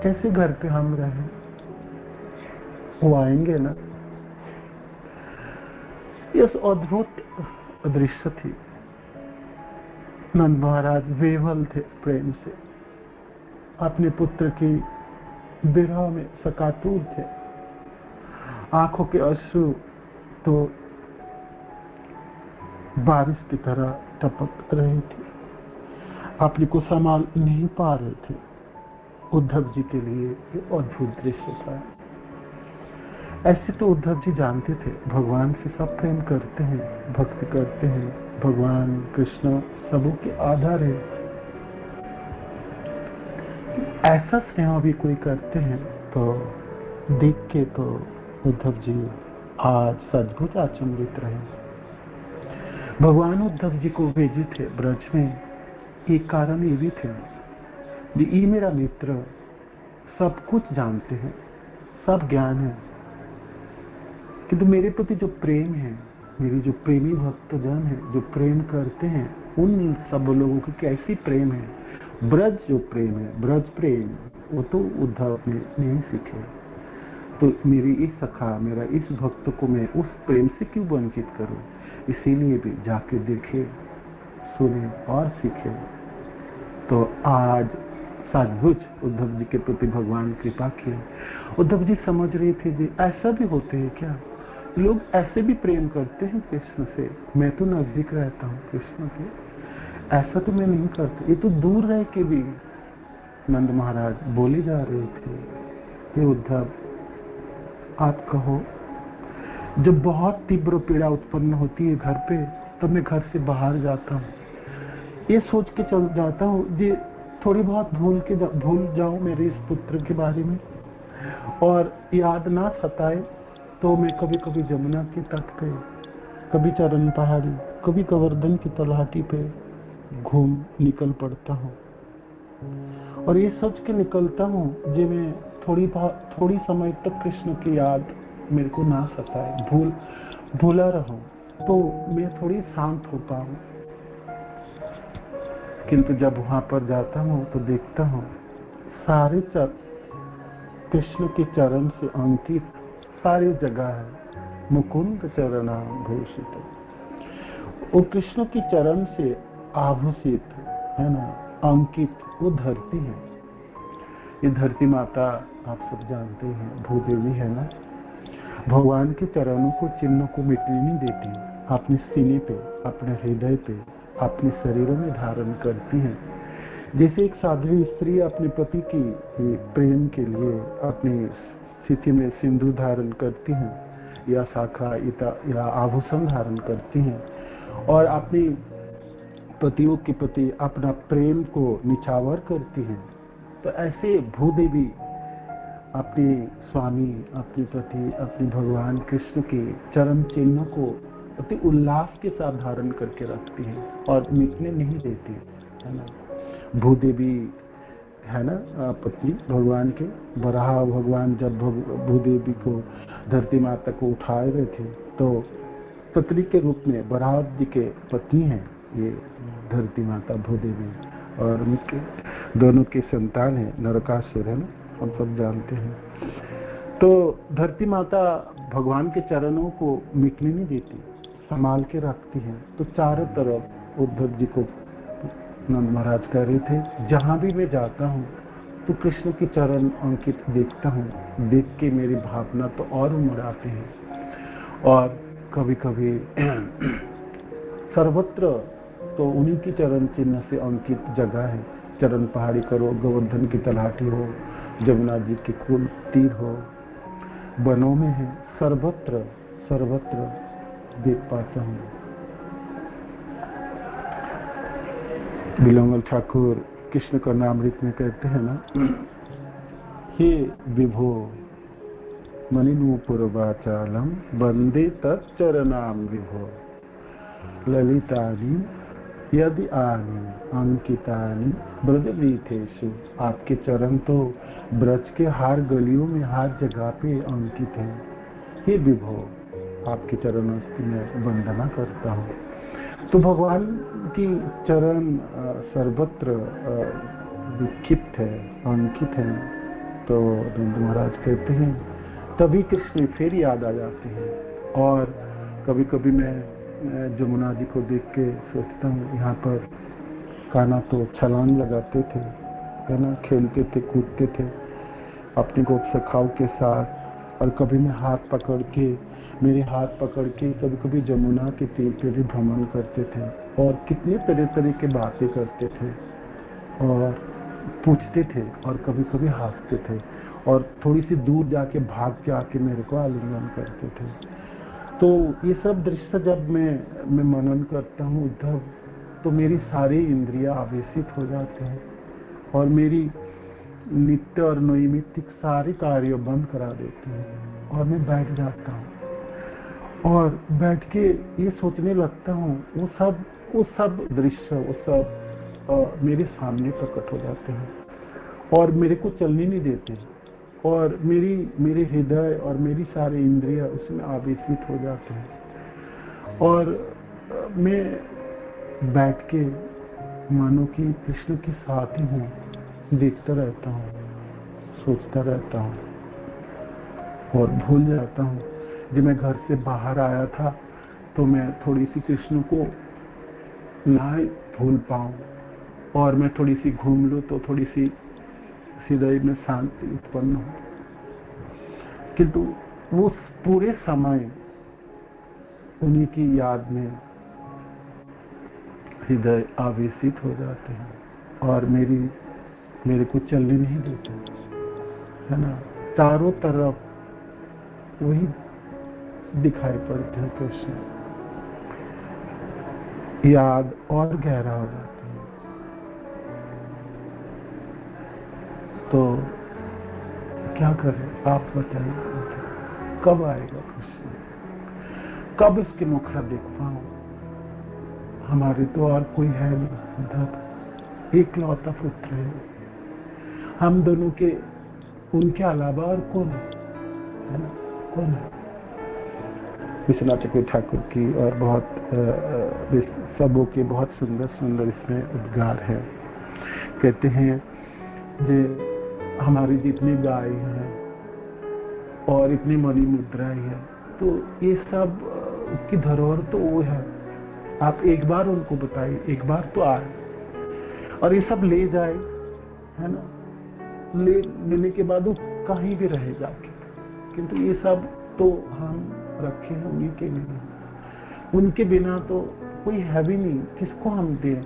कैसे घर पे हम रहें? वो आएंगे ना। ये अद्भुत दृश्य थी। नंद महाराज विह्वल थे प्रेम से, अपने पुत्र की विरह में सकातुर थे, आंखों के अश्रु तो बारिश की तरह टपक रही थी, अपने को संभाल नहीं पा रहे थे। उद्धव जी के लिए ये अद्भुत दृश्य था। ऐसे तो उद्धव जी जानते थे भगवान से सब प्रेम करते हैं, भक्ति करते हैं, भगवान कृष्ण सबों के आधार है। ऐसा स्नेह भी कोई करते हैं तो देख के तो उद्धव जी आज सचमुच अचंभित रहे। भगवान उद्धव जी को भेजे थे ब्रज में, एक कारण ये भी थे, ये मेरा मित्र सब कुछ जानते हैं, सब ज्ञान है, किंतु मेरे प्रति जो प्रेम है, मेरी जो प्रेमी भक्तजन है, जो प्रेम करते हैं, उन सब लोगों की कैसी प्रेम है, ब्रज जो प्रेम है, ब्रज प्रेम, वो तो उद्धव ने नहीं सीखे। तो मेरी इस सखा, मेरा इस भक्त को मैं उस प्रेम से क्यों वंचित करूं? इसीलिए भी जाके देखे, सुने और सीखे। तो आज सचमुच उद्धव जी के प्रति भगवान कृपा किए। उद्धव जी समझ रहे थे जी ऐसा भी होते हैं क्या, लोग ऐसे भी प्रेम करते हैं कृष्ण से। मैं तो नजदीक रहता हूँ कृष्ण के, ऐसा तो मैं नहीं करता, ये तो दूर रह के भी। नंद महाराज बोले जा रहे थे, ये उद्धव आप कहो, जब बहुत तीव्र पीड़ा उत्पन्न होती है घर पे, तब मैं घर से बाहर जाता हूँ, ये सोच के चल जाता हूँ जी थोड़ी बहुत भूल जाऊं मेरे इस पुत्र के बारे में, और याद ना सताए तो मैं कभी कभी जमुना के तट पे, कभी चरण पहाड़ी, कभी गोवर्धन की तलहटी पे घूम निकल पड़ता हूँ। और ये सोच के निकलता हूँ जी मैं थोड़ी समय तक कृष्ण की याद मेरे को ना सताए, भूला रहूं तो मैं थोड़ी शांत हो पाऊं। किंतु जब वहां पर जाता हूं तो देखता हूं सारे कृष्ण के चरण से अंकित सारी जगह है। मुकुंद चरणा भूषित, वो कृष्ण के चरण से आभूषित है ना, अंकित वो धरती है। ये धरती माता आप सब जानते हैं, भूदेवी है ना, भगवान के चरणों को, चिन्हों को मिटने नहीं देती। अपने सीने पे, अपने हृदय पे, अपने शरीरों में धारण करती हैं। जैसे एक साध्वी स्त्री अपने पति की प्रेम के लिए अपनी स्थिति में सिंदूर धारण करती हैं, या शाखा या आभूषण धारण करती हैं, और अपने पतियों के प्रति अपना प्रेम को निछावर करती हैं, तो ऐसे भूदेवी अपने स्वामी, अपने पति, अपने भगवान कृष्ण के चरण चिन्हों को अति उल्लास के साथ धारण करके रखती है और मिटने नहीं देती है ना। भूदेवी है ना, पत्नी भगवान के, वराह भगवान जब भूदेवी को, धरती माता को उठाए रहे थे, तो पत्नी के रूप में वराह जी के पत्नी है ये धरती माता भूदेवी, और उनके दोनों के संतान है नरकासुर, है ना, हम सब जानते हैं। तो धरती माता भगवान के चरणों को मिटने नहीं देती, संभाल के रखती है। तो चारों तरफ उद्धव जी को नंद महाराज कह रहे थे, जहां भी मैं जाता हूँ तो कृष्ण के चरण अंकित देखता हूँ, देख के मेरी भावना तो और उमड़ आते हैं। और कभी कभी सर्वत्र तो उन्हीं की चरण चिन्ह से अंकित जगह है। चरण पहाड़ी करो, गोवर्धन की तलहटी हो, जमुना जी के कुल तीर हो, वनों में है, सर्वत्र सर्वत्र देख पाता हूँ। बिलोंगल ठाकुर कृष्ण का नामृत में कहते हैं ना, हे विभो मणिनूपुर वाचालम वंदे तच्चरणाम विभो ललितानि यदि आनि अंकितानि ब्रजवीथेषु। आपके चरण तो ब्रज के हर गलियों में, हर जगह पे अंकित हैं। हे विभो, आपके चरणों की मैं वंदना करता हूँ। तो भगवान की चरण सर्वत्र विक्षिप्त है, अंकित है। तो नंद महाराज कहते हैं, तभी कृष्ण फिर याद आ जाते हैं। और कभी कभी मैं जमुना जी को देख के सोचता हूँ, यहाँ पर कान्हा तो छलांग लगाते थे, है ना, खेलते थे, कूदते थे अपने गोप सखाओं के साथ। और कभी मैं हाथ पकड़ के, मेरे हाथ पकड़ के कभी कभी जमुना के तीर पे भी भ्रमण करते थे, और कितने तरह तरह की बातें करते थे और पूछते थे, और कभी कभी हंसते थे, और थोड़ी सी दूर जाके भाग के आके मेरे को आलिंगन करते थे। तो ये सब दृश्य जब मैं मनन करता हूँ उद्धव, तो मेरी सारी इंद्रियां आवेशित हो जाते हैं, और मेरी नित्य और नैमित्तिक सारे कार्य बंद करा देते हैं, और मैं बैठ जाता हूँ और बैठ के ये सोचने लगता हूँ, वो सब दृश्य, वो सब मेरे सामने प्रकट हो जाते हैं, और मेरे को चलने नहीं देते, और मेरे हृदय और मेरी सारी इंद्रियां उसमें आवेशित हो जाते हैं। और मैं बैठ के मानो कि कृष्ण के साथ ही हूँ, देखता रहता हूँ, सोचता रहता हूँ, और भूल जाता हूँ। जब मैं घर से बाहर आया था तो मैं थोड़ी सी कृष्ण को ना भूल पाऊं, और मैं थोड़ी सी घूम लूं तो थोड़ी सी हृदय में शांति उत्पन्न हो, किंतु वो पूरे समय उन्हीं की याद में हृदय आवेशित हो जाते हैं, और मेरे को चलने नहीं देते, है ना। चारों तरफ वही दिखाई पड़ते हैं कृष्ण, याद और गहरा हो जाती है। तो क्या करें, आप बताइए, कब आएगा कृष्ण, कब इसके मुखड़ा देख पाऊं। हमारे तो और कोई है नहीं, उद्धव एकलौता पुत्र है, हम दोनों के, उनके अलावा और कौन है ना, कोई नहीं। विश्वनाथ चक्रवर्ती ठाकुर की और बहुत सबों के बहुत सुंदर सुंदर इसमें उद्गार है। कहते हैं जे हमारी जितनी गाय हैं और इतनी मणि मुद्राएं हैं, तो ये सब उसकी धरोहर तो वो है। आप एक बार उनको बताइए, एक बार तो आए और ये सब ले जाए, है ना। लेने के बाद वो कहीं भी रहेगा, किंतु ये सब तो हम रखे हैं उन्हीं के लिए। उनके बिना तो कोई है भी नहीं, किसको हम दें,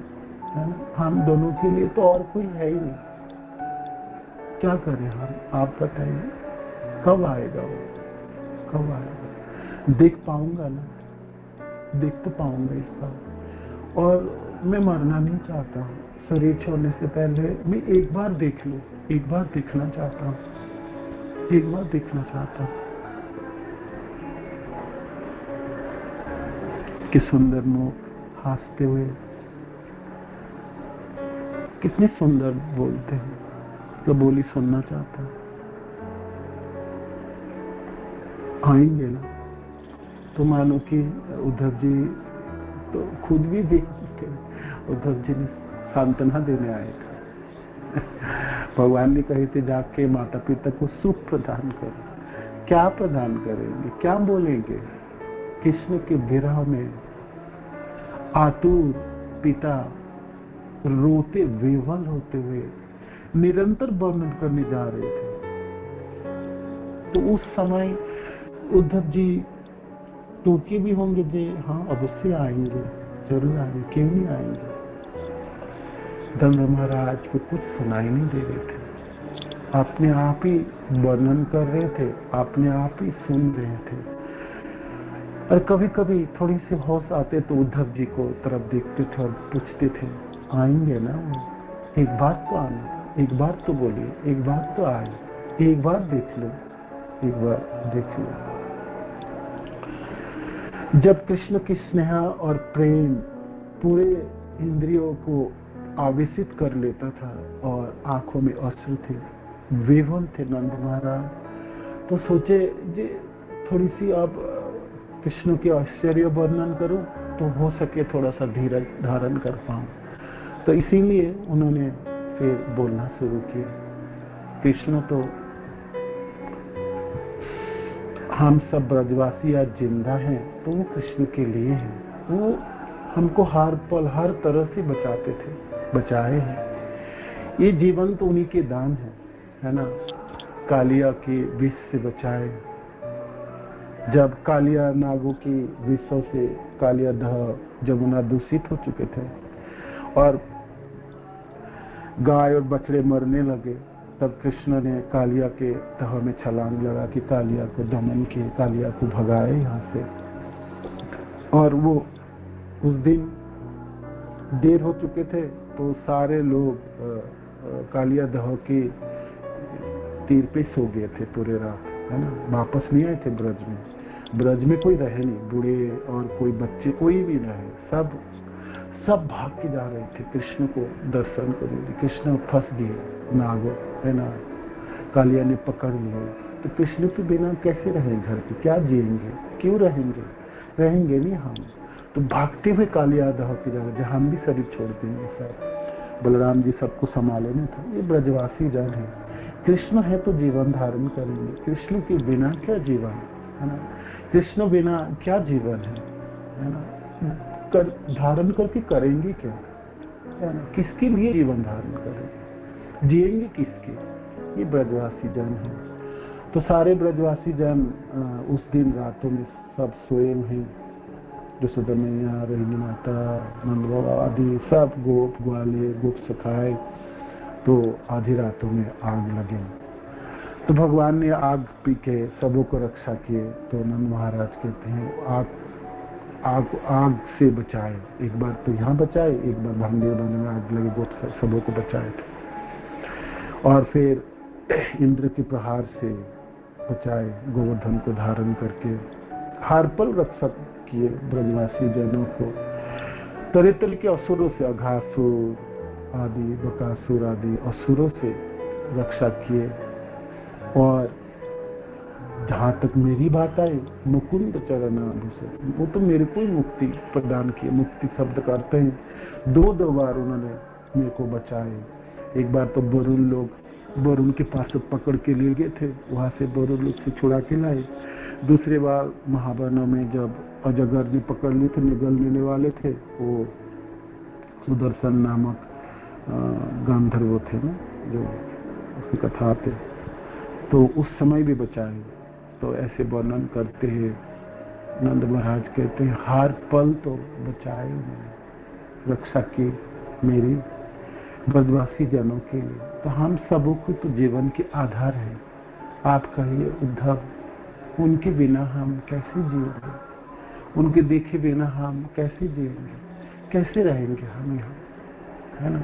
है ना। हम दोनों के लिए तो और कोई है ही नहीं, क्या करें हम, आप बताइए। कब आएगा वो, कब आएगा? देख पाऊंगा ना, देख तो पाऊंगा इसका। और मैं मरना नहीं चाहता हूँ। शरीर छोड़ने से पहले मैं एक बार देख लूं, एक बार देखना चाहता हूँ, एक बार देखना चाहता हूँ कि सुंदर मुख, हंसते हुए, कितने सुंदर बोलते हैं, तो बोली सुनना चाहता हूँ। आएंगे ना, तो मानो कि उद्धव जी तो खुद भी देख के उद्धव जी ने सांत्वना देने आए थे। भगवान ने कहे थे जाके माता पिता को सुख प्रदान करो। क्या प्रदान करेंगे, क्या बोलेंगे? कृष्ण के विरह में आतुर पिता रोते विवल होते हुए निरंतर वर्णन करने जा रहे थे। तो उस समय उद्धव जी टूके भी होंगे जे हाँ अवश्य आएंगे, जरूर आएंगे, क्यों नहीं आएंगे। दंड महाराज को कुछ सुनाई नहीं दे रहे थे, अपने आप ही वर्णन कर रहे थे, अपने आप ही सुन रहे थे। और कभी कभी थोड़ी सी होश आते तो उद्धव जी को तरफ देखते थे और पूछते थे आएंगे ना वो, एक बार तो आना, एक बार तो बोलिए, एक बार तो आए, एक बार देख लो, एक बार देख लो। जब कृष्ण की स्नेह और प्रेम पूरे इंद्रियों को आवेशित कर लेता था और आंखों में अश्रु थे, विवल थे नंद महाराज, तो सोचे जे थोड़ी सी अब कृष्ण के आश्चर्य वर्णन करूं तो हो सके थोड़ा सा धीरज धारण कर पाऊं। तो इसीलिए उन्होंने फिर बोलना शुरू किया, कृष्ण तो हम सब ब्रजवासी आज जिंदा हैं तो वो कृष्ण के लिए हैं, वो हमको हर पल हर तरह से बचाते थे, बचाए हैं। ये जीवन तो उन्हीं के दान है ना। कालिया के विष से बचाए, जब कालिया नागों की विषों से कालिया दह जमुना दूषित हो चुके थे और गाय और बछड़े मरने लगे, तब कृष्ण ने कालिया के तह में छलांग लगा कि कालिया को दमन किए, कालिया को भगाए यहाँ से। और वो उस दिन देर हो चुके थे तो सारे लोग कालिया दह के तीर पे सो गए थे पूरे रात, है ना। वापस नहीं आए थे ब्रज में। ब्रज में कोई रहे नहीं, बूढ़े और कोई बच्चे कोई भी रहे, सब भाग के जा रहे थे कृष्ण को दर्शन करने। कृष्ण फंस गए नागो, है ना, कालिया ने पकड़ लिए। तो कृष्ण के बिना कैसे रहेंगे घर पे, क्या जिएंगे, क्यों रहेंगे, रहेंगे नहीं हम। तो भागते हुए कालिया दह की जगह हम भी शरीर छोड़ देंगे सब। बलराम जी सबको संभाले नहीं था। ये ब्रजवासी जन है, कृष्ण है तो जीवन धारण करेंगे, कृष्ण के बिना क्या जीवन, है ना। कृष्ण बिना क्या जीवन है ना। धारण करके करेंगे क्या, है ना। किसके लिए जीवन धारण करें, जिएंगे किसके। ये ब्रजवासी जन है। तो सारे ब्रजवासी जन उस दिन रातों में सब सोए हैं। यशोदा मैया, रोहिणी माता, नंद बाबा आदि सब गोप ग्वाले गोप सखाए, तो आधी रातों में आग लगे। तो भगवान ने आग पी के सबों को रक्षा किए। तो नंद महाराज कहते हैं आग से बचाए, एक बार तो यहाँ बचाए, एक बार भांगे बन में आग लगे, गोप सबों को बचाए थे। और फिर इंद्र के प्रहार से बचाए, गोवर्धन को धारण करके हर पल रक्षा किए ब्रजवासी जनों को। तरेतल के असुरों से, अघासुर आदि, बकासुर आदि असुरों से रक्षा किए। और जहां तक मेरी बात आई, मुकुंद चरणाभूषण, वो तो मेरे को ही मुक्ति प्रदान की। मुक्ति शब्द का अर्थ है, दो बार उन्होंने मेरे को बचाए। एक बार तो वरुण के पास तो पकड़ के ले गए थे, वहां से वरुण लोग से छुड़ा के लाए। दूसरी बार महावनों में जब अजगर ने पकड़ लिए थे, निगल लेने वाले थे, वो सुदर्शन नामक गांधर्व थे ना, जो उसकी कथा थे, तो उस समय भी बचाए। तो ऐसे वर्णन करते हैं नंद महाराज, कहते हैं हर पल तो बचाए उन्होंने, रक्षा की मेरी ब्रजवासी जनों के लिए। तो हम सबों को तो जीवन के आधार है। आप कहिए उद्धव, उनके बिना हम कैसे जिएंगे? उनके देखे बिना हम कैसे जिएंगे? कैसे रहेंगे हम यहाँ, है ना?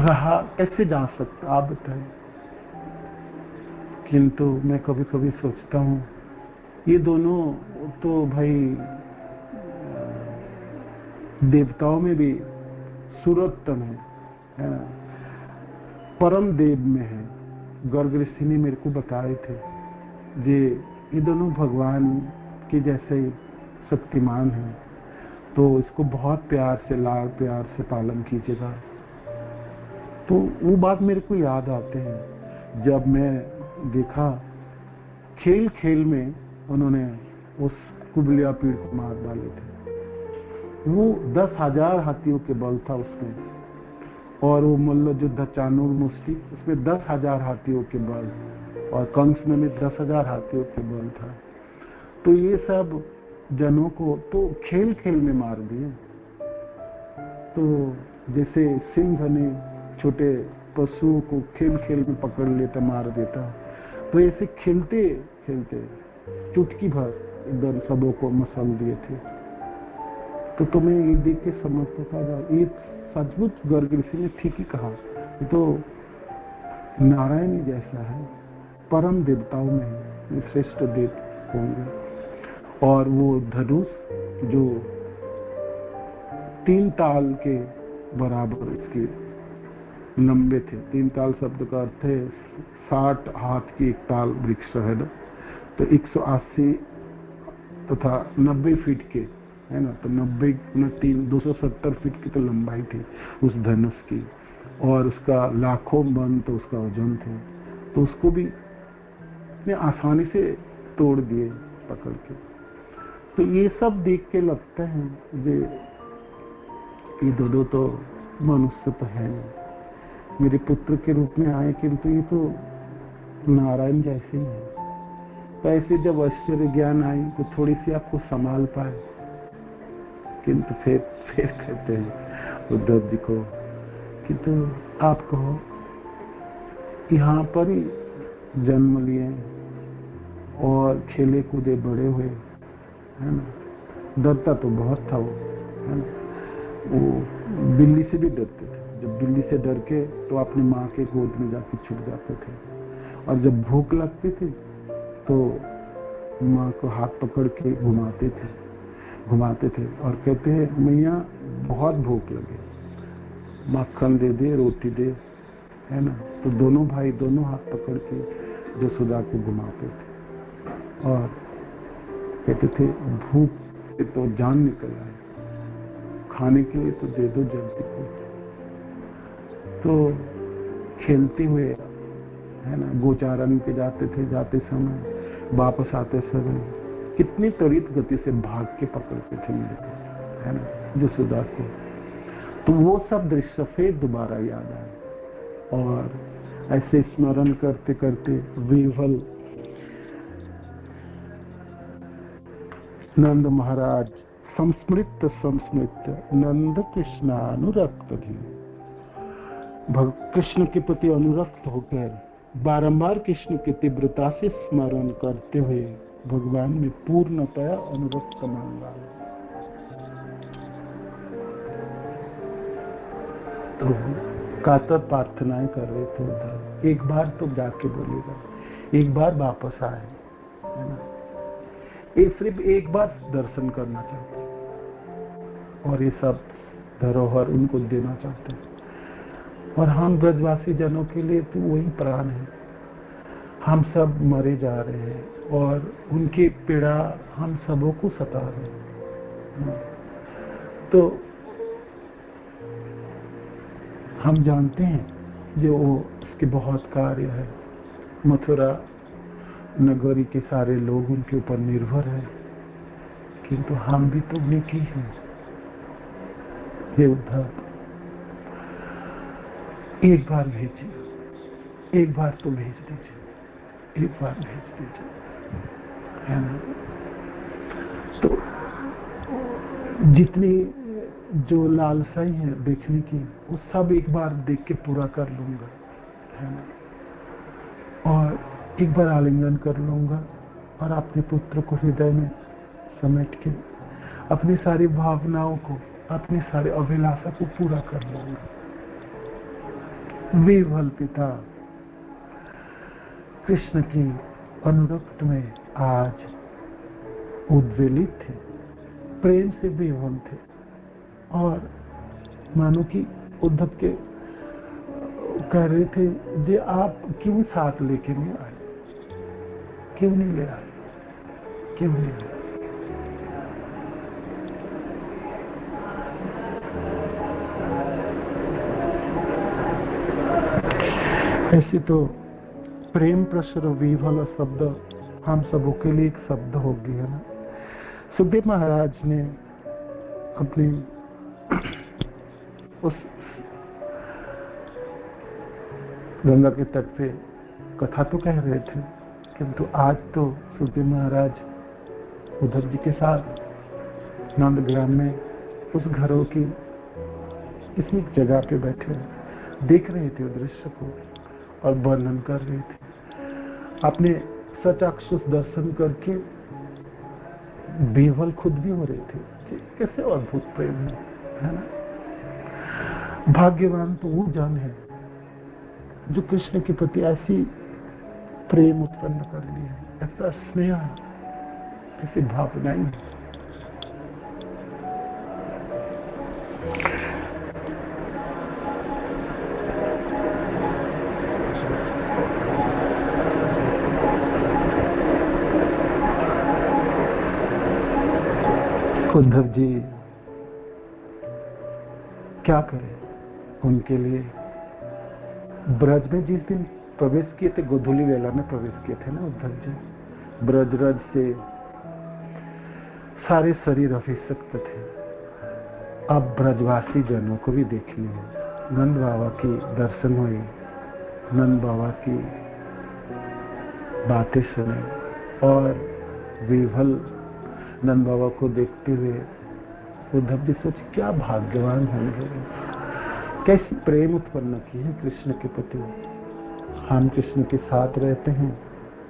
रहा कैसे जा सकता, आप बताएं। किंतु मैं कभी कभी सोचता हूँ, ये दोनों तो भाई देवताओं में भी सुरोत्तम है ना, परम देव में है। गर्ग ऋषि ने मेरे को बताए थे ये दोनों भगवान के जैसे ही शक्तिमान है, तो इसको बहुत प्यार से, लाड़ प्यार से पालन कीजिएगा। तो वो बात मेरे को याद आते हैं जब मैं देखा खेल खेल में उन्होंने उस कुबलिया पीड़ को मार डाले थे। वो 10,000 हाथियों के बल था उसमें, और वो मल्ल युद्ध चाणूर मुष्टि, उसमें 10,000 हाथियों के बल, और कंस में 10,000 हाथियों के बल था। तो ये सब जनों को तो खेल खेल में मार दिए। तो जैसे सिंह ने छोटे पशुओं को खेल खेल में पकड़ लेता, मार देता, तो ऐसे खेलते खेलते चुटकी भर एकदम सबों को मसल दिए थे। तो तुम्हें ये देख के समझ तो था, ये सचमुच गर्ग ऋषि ने ठीक ही कहा, ये तो नारायण जैसा है, परम देवताओं में है, श्रेष्ठ देव होंगे। और वो धनुष जो 3 ताल के बराबर इसके लंबे थे। 3 ताल शब्द का अर्थ है 60 हाथ की एक ताल वृक्ष है ना, तो 180 तथा 90 फीट के, है ना, तो 90 3 270 फीट की तो लंबाई थी उस धनुष की, और उसका लाखों मन तो उसका वजन थे। तो उसको भी इतने आसानी से तोड़ दिए पकड़ के। तो ये सब देख के लगता है ये दोनों तो मनुष्य तो है, मेरे पुत्र के रूप में आए, किंतु ये तो नारायण जैसे ही है। तो ऐसे जब आश्चर्य ज्ञान आई तो थोड़ी सी आपको संभाल पाए, किंतु फिर कहते हैं उद्धव जी को कि तो आप कहो यहाँ पर ही जन्म लिए और खेले कूदे बड़े हुए, है ना, डरता तो बहुत था वो, है ना, वो बिल्ली से भी डरते थे। जब बिल्ली से डर के तो अपनी माँ के गोद में जाके छुप जाते थे, और जब भूख लगती थी तो माँ को हाथ पकड़ के घुमाते थे और कहते हैं मैया बहुत भूख लगे, मक्खन दे दे, रोटी दे, है ना। तो दोनों भाई दोनों हाथ पकड़ के यशोदा को घुमाते थे और कहते थे भूख से तो जान निकल आए, खाने के लिए तो दे दो जल्दी को। तो खेलते हुए, है ना, गोचारण पे जाते थे, जाते समय, वापस आते समय कितनी त्वरित गति से भाग के पकड़ते थे मेरे को, है ना, यशोदा को। तो वो सब दृश्य फिर दोबारा याद आए, और ऐसे स्मरण करते करते विह्वल नंद महाराज संस्मृत नंद कृष्णानुरक्त भी, कृष्ण के प्रति अनुरक्त होकर बारंबार कृष्ण की तीव्रता से स्मरण करते हुए भगवान में पूर्णतया अनुरक्त मान डाला। तो कातर प्रार्थनाएं कर रहे थे उधर, एक बार तो जाके बोलेगा, एक बार वापस आए, है ना, ये सिर्फ एक बार दर्शन करना चाहते हैं और ये सब धरोहर उनको देना चाहते हैं। और हम ब्रजवासी जनों के लिए तो वही प्राण है। हम सब मरे जा रहे हैं और उनकी पीड़ा हम सबों को सता रहे हैं। तो हम जानते हैं जो उसके बहुत कार्य है। मथुरा नगरी के सारे लोग उनके ऊपर निर्भर हैं, किंतु हम भी तो उन्हीं की हैं। हे उद्धव, एक बार भेजिए, एक बार तो भेज दीजिए, एक बार भेज दीजिए, है ना। तो जितनी जो लालसाई है देखने की, वो सब एक बार देख के पूरा कर लूंगा, है ना। और एक बार आलिंगन कर लूंगा और अपने पुत्र को हृदय में समेट के अपनी सारी भावनाओं को, अपनी सारी अभिलाषा को पूरा कर लूंगा। विह्वल पिता कृष्ण की अनुरक्त में आज उद्वेलित थे, प्रेम से विह्वल थे। और मानो कि उद्धव के कह रहे थे, जे आप क्यों साथ लेके नहीं आए, क्यों नहीं ले आए, क्यों नहीं ले आए। ऐसे तो प्रेम प्रसर विह्वल शब्द हम सबों के लिए एक शब्द हो गया ना। सुखदेव महाराज ने अपनी उस गंगा के तट पे कथा तो कह रहे थे, किंतु आज तो सुखदेव महाराज उद्धव जी के साथ नंदग्राम में उस घरों की किसी एक जगह पे बैठे देख रहे थे दृश्य को और वर्णन कर रहे थे। आपने सचक्षुष दर्शन करके बेवल खुद भी हो रहे थे कि कैसे अद्भुत प्रेम है ना। भाग्यवान तो वो जन है जो कृष्ण के प्रति ऐसी प्रेम उत्पन्न कर लिया, ऐसा स्नेह, ऐसी भावनाएं। उद्धव जी क्या करें उनके लिए। ब्रज में जिस दिन प्रवेश किए थे, गोधूली वेला में प्रवेश किए थे ना उद्धव जी, ब्रजरज से सारे शरीर अभिषिक्त थे। अब ब्रजवासी जनों को भी देख लिए, नंद बाबा की दर्शन हुई, नंद बाबा की बातें सुनी और विह्वल नंद बाबा को देखते हुए उद्धव जी सोचे क्या भाग्यवान होंगे, कैसी प्रेम उत्पन्न की है कृष्ण के प्रति। हम कृष्ण के साथ रहते हैं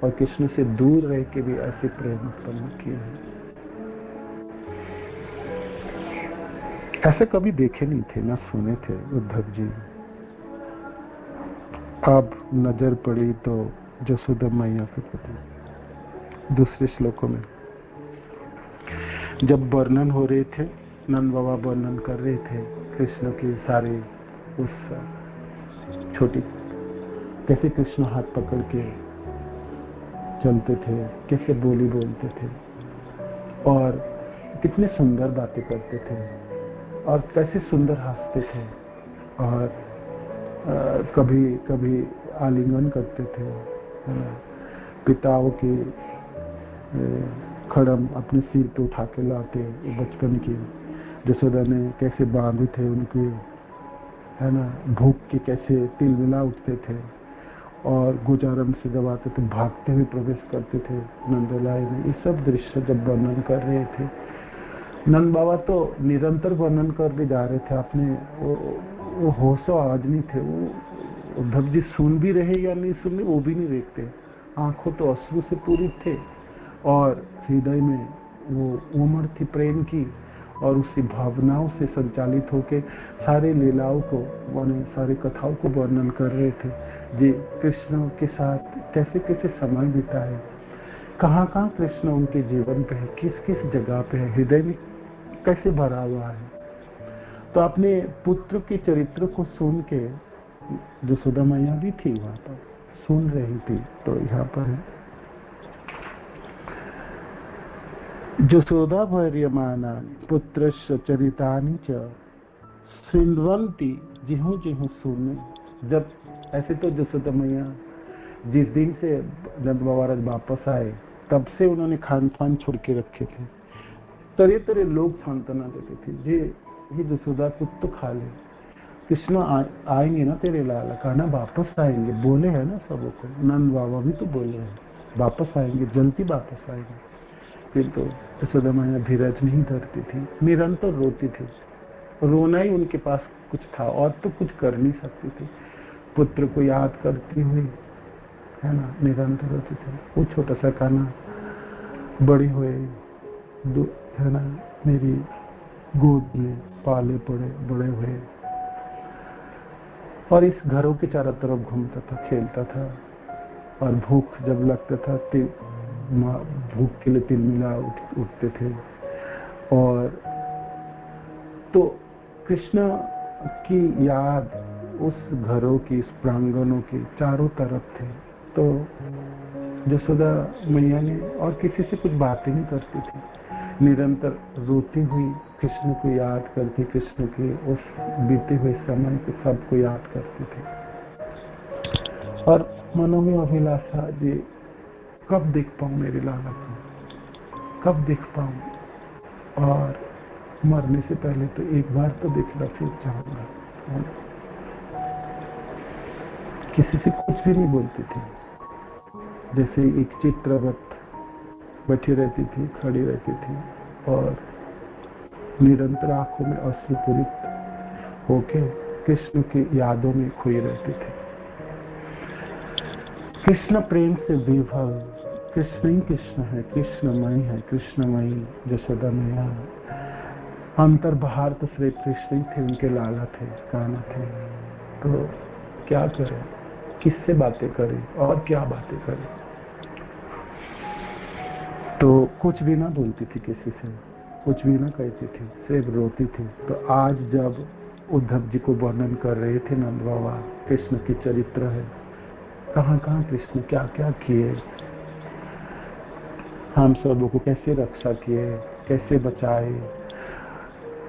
और कृष्ण से दूर रह के भी ऐसी प्रेम उत्पन्न की है। ऐसे कभी देखे नहीं थे, ना सुने थे उद्धव जी। अब नजर पड़ी तो जसोदा मैया के प्रति दूसरे श्लोकों में जब वर्णन हो रहे थे, नंद बाबा वर्णन कर रहे थे कृष्ण की सारे उस छोटी, कैसे कृष्ण हाथ पकड़ के चलते थे, कैसे बोली बोलते थे और कितने सुंदर बातें करते थे और कैसे सुंदर हंसते थे और कभी कभी आलिंगन करते थे, पिताओं की खड़म अपने सिर पे उठा के लाते, बचपन की जसोदा ने कैसे बांधे थे उनके, है ना, भूख के कैसे तिलमिला उठते थे और गुजारन से जब आते थे भागते हुए प्रवेश करते थे नंदलाई में। ये सब दृश्य जब वर्णन कर रहे थे, नंद बाबा तो निरंतर वर्णन कर जा रहे थे। आपने वो होशो आज नहीं थे, वो उद्धव जी सुन भी रहे या नहीं सुन रहे वो भी नहीं देखते, आंखों तो अश्रु से पूरी थे और हृदय में वो उमड़ थी प्रेम की और उसी भावनाओं से संचालित होके सारे लीलाओं को, माने सारी कथाओं को वर्णन कर रहे थे। जी कृष्ण के साथ कैसे कैसे समय बिताए, कहाँ कहाँ कृष्ण उनके जीवन पे है, किस किस जगह पे है, हृदय में कैसे भरा हुआ है। तो अपने पुत्र के चरित्र को सुन के जसोदा मैया भी थी वहां पर, सुन रही थी। तो यहाँ पर है, जसोदा वर्यमाना पुत्रस्य चरितानि च शृण्वन्ति जिहु जिहु सुने। जब ऐसे तो जसोदा मैया जिस दिन से नंद महाराज वापस आए तब से उन्होंने खान पान छोड़ के रखे थे। तरह तरह लोग सांत्वना देते थे, ये जसोदा कुछ तो खा ले, कृष्ण आएंगे ना तेरे लाला, कहना वापस आएंगे, बोले हैं ना सबों को, नंद बाबा भी तो बोले हैं वापस आएंगे, जल्दी वापस आएंगे। किंतु जसोदा मैया धीरज नहीं धरती थी, निरंतर रोती थी। रोना ही उनके पास कुछ था और तो कुछ कर नहीं सकती थी। पुत्र को याद करती हुई, है ना, निरंतर रोती थी। वो छोटा सा काना बड़े हुए, है ना, मेरी गोद में पाले पड़े बड़े हुए, और इस घरों के चारों तरफ घूमता था, खेलता था, और भूख जब लगता था भूख के लिए तिलमिला उठते थे। और तो कृष्ण की याद उस घरों की, इस प्रांगणों के चारों तरफ थे। तो जसोदा मैया ने और किसी से कुछ बातें नहीं करती थी, निरंतर रोती हुई कृष्ण को याद करती, कृष्ण के उस बीते हुए समय को सबको याद करती थी। और मनो में अभिलाषा, जी कब देख पाऊं मेरे लाला को, कब देख पाऊं, और मरने से पहले तो एक बार तो देखना फिर चाहूंगा। किसी से कुछ भी नहीं बोलती थी, जैसे एक चित्रवत बैठी रहती थी, खड़ी रहती थी, और निरंतर आंखों में अश्रुपूरित होके कृष्ण की यादों में खोई रहती थी। कृष्ण प्रेम से विभल, कृष्ण ही कृष्ण है, कृष्णमयी है, कृष्णमयी जसोदा मैया। अंतर बाहर तो श्री कृष्ण ही थे, उनके लाला थे, कान्हा थे। तो क्या करें, किससे बातें करें और क्या बातें करें। तो कुछ भी ना बोलती थी, किसी से कुछ भी ना कहती थी, सिर्फ रोती थी। तो आज जब उद्धव जी को वर्णन कर रहे थे नंद बाबा, कृष्ण की चरित्र है, कहाँ कहाँ कृष्ण क्या क्या किए, हम सबों को कैसे रक्षा किए, कैसे बचाए,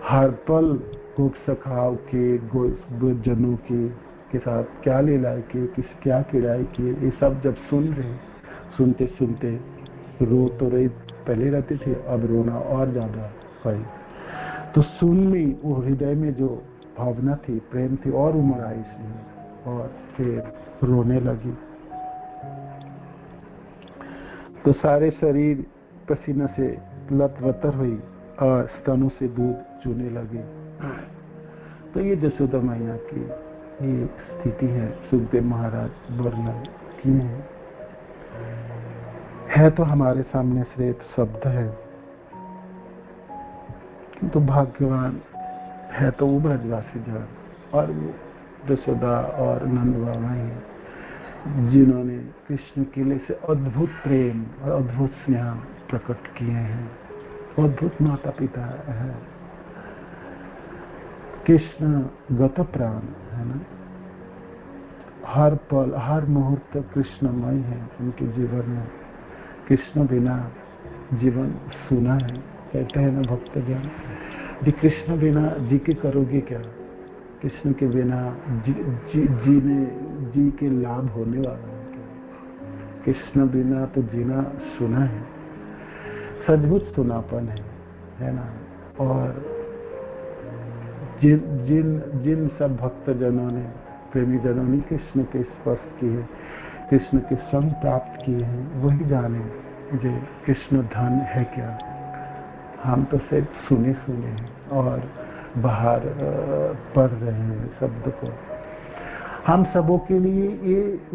हर पल गोप सखाओं के जनों के साथ क्या लीलाएं किए, क्या किराए किए, ये सब जब सुनते सुनते रो तो रही पहले रहती थी, अब रोना और ज्यादा हुई। तो सुन में वो हृदय में जो भावना थी, प्रेम थी, और उमड़ आई इसमें, और फिर रोने लगी। तो सारे शरीर पसीना से लतवतर हुई और स्तनों से दूध चूने लगे। तो ये जसोदा मैया की ये स्थिति है, सुखदेव महाराज वर्णन किए है। तो हमारे सामने श्रेष्ठ शब्द है, किंतु भाग्यवान है तो वो ब्रजवासी जन, और वो जसोदा और नंद बाबा ही, जिन्होंने कृष्ण के लिए से अद्भुत प्रेम और अद्भुत स्नेह प्रकट किए हैं। अद्भुत माता पिता है, कृष्ण गत प्राण है ना, हर पल हर मुहूर्त कृष्णमय है उनके जीवन में। कृष्ण बिना जीवन सुना है, कहते हैं ना भक्तजन, जी कृष्ण बिना जी के करोगे क्या, कृष्ण के बिना जी के लाभ होने वाला है क्या, कृष्ण बिना तो जीना सुना है, सद्भुत सुनापन है ना। और जिन सब भक्तजनों ने, प्रेमी जनों ने कृष्ण के स्पर्श किए, कृष्ण के संग प्राप्त किए हैं, वही जाने जो कृष्ण धन है क्या। हम तो सिर्फ सुने हैं और बाहर पढ़ रहे हैं शब्द को। हम सबों के लिए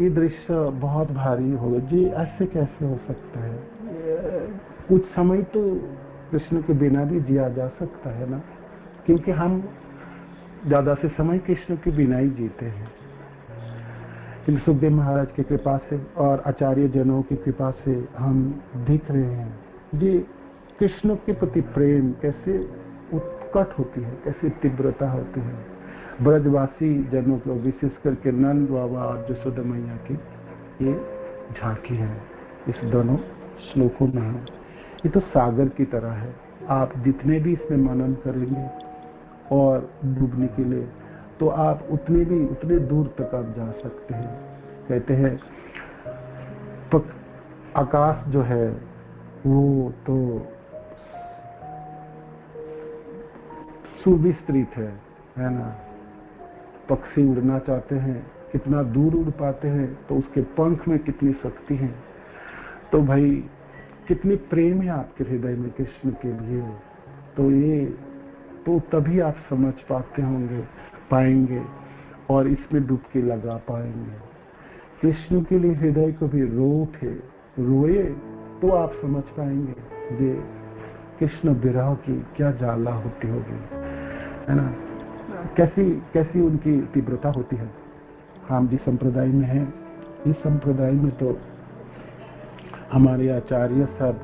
ये दृश्य बहुत भारी होगा, जी ऐसे कैसे हो सकता है। कुछ समय तो कृष्ण के बिना भी जिया जा सकता है ना, क्योंकि हम ज्यादा से समय कृष्ण के बिना ही जीते हैं। किंतु सुखदेव महाराज की कृपा से और आचार्य जनों की कृपा से हम दिख रहे हैं जी कृष्ण के प्रति प्रेम कैसे उत्कट होती है, कैसे तीव्रता होती है। ब्रजवासी जनों को, विशेष करके नंद बाबा और जसोदा मैया की ये झांकी है इस दोनों श्लोकों में है। ये तो सागर की तरह है, आप जितने भी इसमें मनन करेंगे और डूबने के लिए तो आप उतने दूर तक आप जा सकते हैं। कहते हैं आकाश जो है वो तो सुविस्तृत है ना। पक्षी उड़ना चाहते हैं, कितना दूर उड़ पाते हैं, तो उसके पंख में कितनी शक्ति है। तो भाई कितनी प्रेम है आपके हृदय में कृष्ण के लिए, तो ये तो तभी आप समझ पाते होंगे, पाएंगे और इसमें डुबकी लगा पाएंगे। कृष्ण के लिए हृदय को भी रोए तो आप समझ पाएंगे ये कृष्ण विरह की क्या ज्वाला होती होगी, है ना। कैसी उनकी तीव्रता होती है। हम जिस संप्रदाय में हैं, इस संप्रदाय में तो हमारे आचार्य सब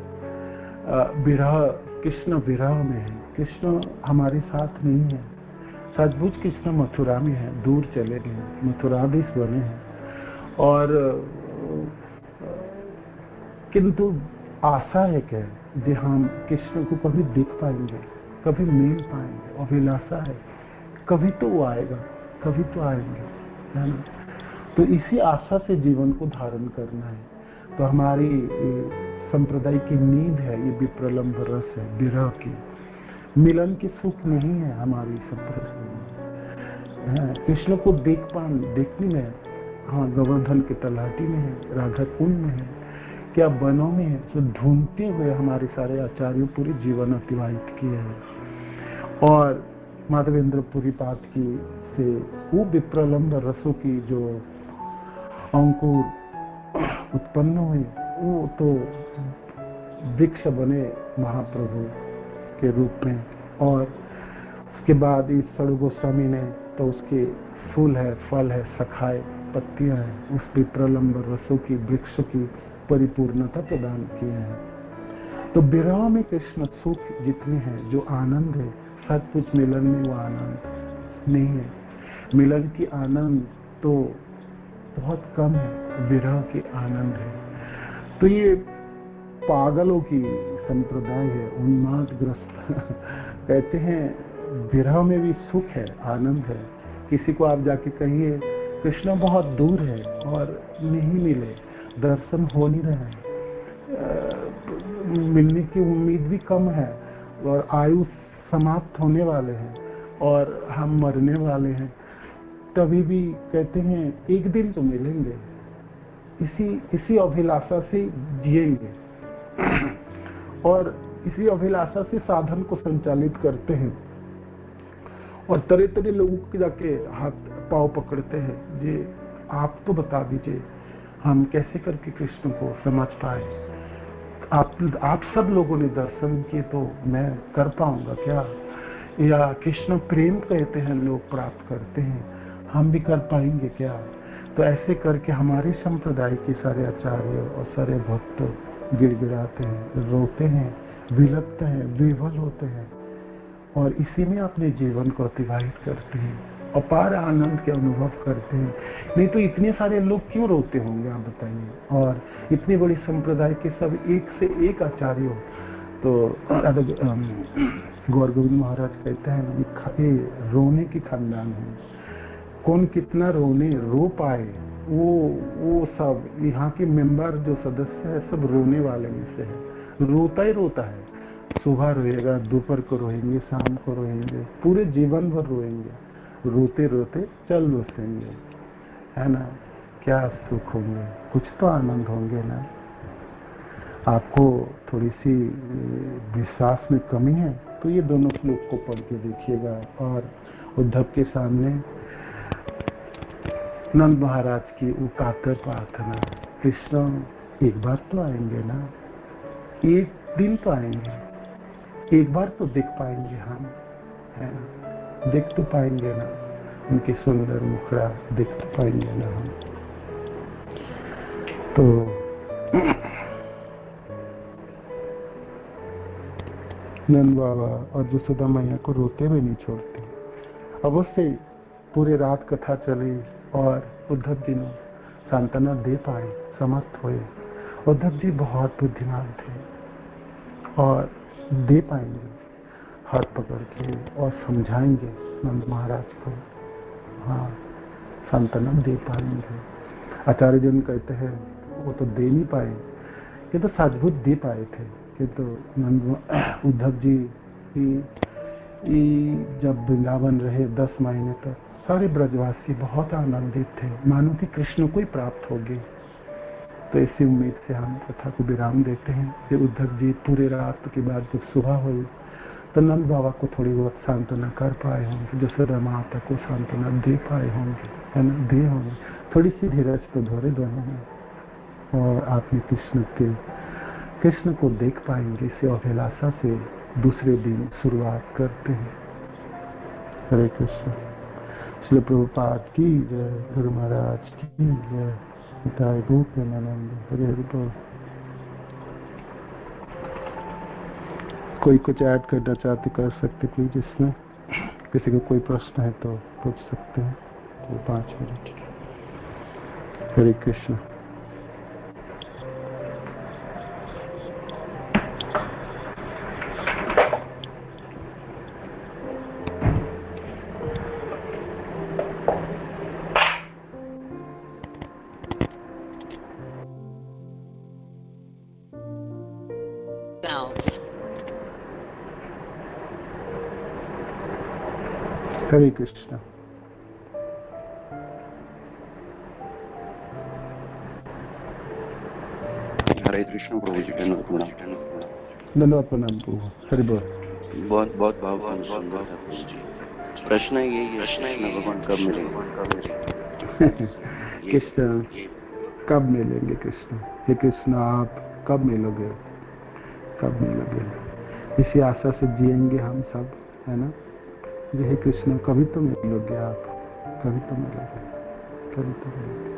कृष्ण विरह में है। कृष्ण हमारे साथ नहीं है। सचमुच कृष्ण मथुरा में है, दूर चले गए, मथुराधीश बने हैं। और किंतु आशा है क्या कि हम कृष्ण को कभी देख पाएंगे, कभी मिल पाएंगे। अभिलाषा है, कभी तो वो आएगा, कभी तो आएंगे, है ना। तो इसी आशा से जीवन को धारण करना है। तो हमारी संप्रदाय की नींद है ये विप्रलंब रस है, विरह की। मिलन की सुख नहीं है हमारी संप्रदाय में। कृष्ण को देखने में, हाँ, गोवर्धन के तलहटी में है, राधा कुंड में है, क्या वनों में है, तो ढूंढते हुए हमारे सारे आचार्यों पूरे जीवन अतिवाहित किए हैं। और माधवेंद्र पुरी पाठ की से वो विप्रलंब रसों की जो अंकुर उत्पन्न हुए, वो तो वृक्ष बने महाप्रभु के रूप में। और उसके बाद इस सड़ु गोस्वामी ने तो उसके फूल है, फल है, शाखाएं, पत्तियां हैं, उस विप्रलंब रसों की, वृक्ष की परिपूर्णता प्रदान किए हैं। तो विरह में कृष्ण सुख जितने हैं, जो आनंद है, सचमुच मिलन में वो आनंद नहीं है। मिलन की आनंद तो बहुत कम है, विरह की आनंद है। तो ये पागलों की संप्रदाय है, उन्मादग्रस्त कहते हैं विरह में भी सुख है, आनंद है। किसी को आप जाके कहिए कृष्ण बहुत दूर है और नहीं मिले, दर्शन हो नहीं रहे, मिलने की उम्मीद भी कम है और आयु समाप्त होने वाले हैं और हम मरने वाले हैं, तभी भी कहते हैं एक दिन तो मिलेंगे। इसी अभिलाषा से जिएंगे और इसी अभिलाषा से साधन को संचालित करते हैं और तरह तरह लोगों के जाके हाथ पांव पकड़ते हैं। ये आप तो बता दीजिए हम कैसे करके कृष्ण को समझ पाए। आप सब लोगों ने दर्शन किए तो मैं कर पाऊंगा क्या? या कृष्ण प्रेम कहते हैं लोग प्राप्त करते हैं, हम भी कर पाएंगे क्या? तो ऐसे करके हमारे संप्रदाय के सारे आचार्य और सारे भक्त गिड़गिड़ाते हैं, रोते हैं, विलपते हैं, विवल होते हैं और इसी में अपने जीवन को अतिवाहित करते हैं, अपार आनंद के अनुभव करते हैं। नहीं तो इतने सारे लोग क्यों रोते होंगे आप बताइए। और इतनी बड़ी संप्रदाय के सब एक से एक आचार्य हो तो गौर गोविंद महाराज कहते हैं ये रोने की खानदान है, कौन कितना रो पाए वो सब यहाँ के मेंबर जो सदस्य है सब रोने वाले में से है, रोता ही रोता है। सुबह रोएगा, दोपहर को रोएंगे, शाम को रोएंगे, पूरे जीवन भर रोएंगे, रोते रोते चल बसेंगे, है ना। क्या सुख होंगे, कुछ तो आनंद होंगे ना। आपको थोड़ी सी विश्वास में कमी है तो ये दोनों श्लोक को पढ़ के देखिएगा। और उद्धव के सामने नंद महाराज की वो कातर प्रार्थना, कृष्ण एक बार तो आएंगे ना, एक दिन तो आएंगे, एक बार तो देख पाएंगे हम, है ना, देख तो पाएंगे ना, उनके सुंदर मुखड़ा देख तो पाएंगे ना हम। तो नंद बाबा और यशोदा मैया को रोते हुए नहीं छोड़ते। अवश्य पूरे रात कथा चली और उद्धव जी ने सांत्वना दे पाए, समर्थ हुए। उद्धव जी बहुत बुद्धिमान थे और दे पाएंगे, हाथ पकड़ के और समझाएंगे नंद महाराज को, हाँ संतनत दे पाएंगे। आचार्य जन कहते हैं वो तो दे नहीं पाए, ये तो सचमुच दे पाए थे, किंतु उद्धव जी जब वृंदावन रहे 10 महीने तक सारे ब्रजवासी बहुत आनंदित थे, मानो कि कृष्ण को ही प्राप्त हो गए। तो इसी उम्मीद से हम कथा को विराम देते हैं कि उद्धव जी पूरे रात के बाद जब सुबह हुई तो नंद बाबा को थोड़ी बहुत सांत्वना कर पाए होंगे, जसोदा माता को सांत्वना दे पाए होंगे, है ना, दे होंगे। थोड़ी सी धीरज तो धोरे दोनों में, और आपने कृष्ण को देख पाएंगे। इसे अभिलाषा से दूसरे दिन शुरुआत करते हैं। हरे कृष्ण। श्री प्रभुपाद की जय, गुरु महाराज की जय, पिताय गो प्रेमानंद। हरे हरि बोल। कोई कुछ ऐड करना चाहते कर सकते प्लीज इसमें, किसी को कोई प्रश्न है तो पूछ सकते हैं, तो 5 मिनट। हरे कृष्ण। हरे कृष्ण। हरे कृष्ण प्रभु जी, धन्यवाद प्रणाम प्रभु। हरि बोल। बहुत बहुत भावपूर्ण सुंदर था प्रभु जी। प्रश्न यही है, कृष्ण भगवान कब मिलेंगे? कृष्ण कब मिलेंगे? कृष्ण, हे कृष्ण आप कब मिलोगे, कब मिलोगे? इसी आशा से जिएंगे हम सब, है ना। हे कृष्ण कभी तो मिलोगे आप, कभी तो मिलोगे, कभी तो मिलोगे।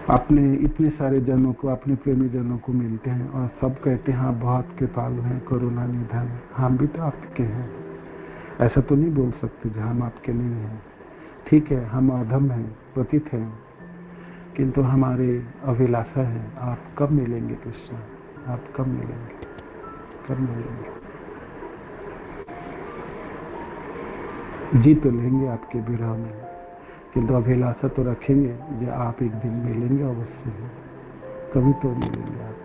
अपने इतने सारे जनों को, अपने प्रेमी जनों को मिलते हैं और सब कहते हैं हाँ बहुत कृपालु हैं, करुणा निधान। हम भी तो आपके हैं, ऐसा तो नहीं बोल सकते जो हम आपके नहीं हैं। ठीक है, हम अधम हैं, पतित हैं, किंतु हमारे अभिलाषा है आप कब मिलेंगे कृष्ण, आप कब मिलेंगे, कब मिलेंगे। जी तो लेंगे आपके विरह में, किंतु अभिलाषा तो रखेंगे जो आप एक दिन मिलेंगे अवश्य है, कभी तो मिलेंगे आप।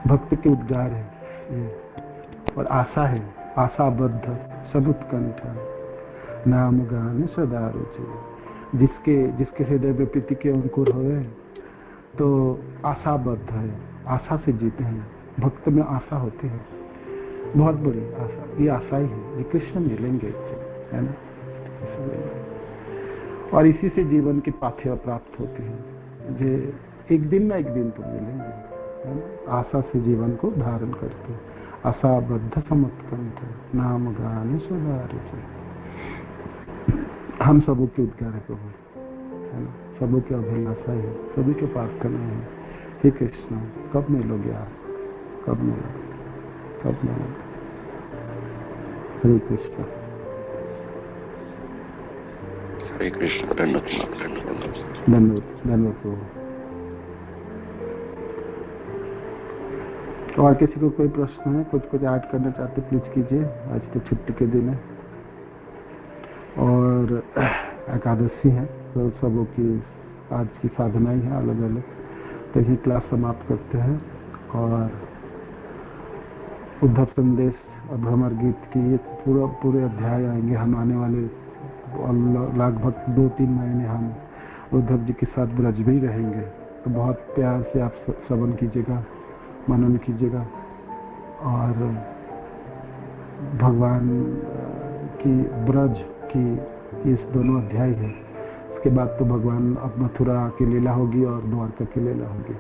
भक्त के उद्गार है ये, और आशा है, आशाबद्ध सब उत्कंठ, नाम गान सदा रुचि। जिसके हृदय में प्रीति के अंकुर हुए तो आशाबद्ध है, आशा से जीते हैं। भक्त में आशा होती है, बहुत बड़ी आशा, ये आशा ही है, ये कृष्ण मिलेंगे, है ना। और इसी से जीवन की पाथ्य प्राप्त होती है, जो एक दिन ना एक दिन तो मिलेंगे, है ना। आशा से जीवन को धारण करते, आशाबद्ध समुत्कंठ, नाम गान सदा रुचि। हम सबों के उद्गार है प्रभु, है ना, सबों की अभिलाषा है, सभी के प्रार्थना है। हे कृष्ण कब मिलोगे आप, कब मिलोगे, कब मिलोगे। हरे कृष्ण। हरे कृष्ण। धन्यवाद, धन्यवाद प्रभु। और किसी को कोई प्रश्न है, कुछ ऐड करना चाहते प्लीज कीजिए। आज तो छुट्टी के दिन है और एकादशी है, तो सबों की आज की साधना ही है अलग अलग। तो यही क्लास समाप्त करते हैं और उद्धव संदेश और भ्रमर गीत की ये पूरे अध्याय आएंगे। हम आने वाले लगभग 2-3 महीने हम उद्धव जी के साथ ब्रज में ही रहेंगे, तो बहुत प्यार से आप श्रवण कीजिएगा, मनन कीजिएगा और भगवान की ब्रज की इस दोनों अध्याय है। उसके बाद तो भगवान अब मथुरा की लीला होगी और द्वारका की लीला होगी,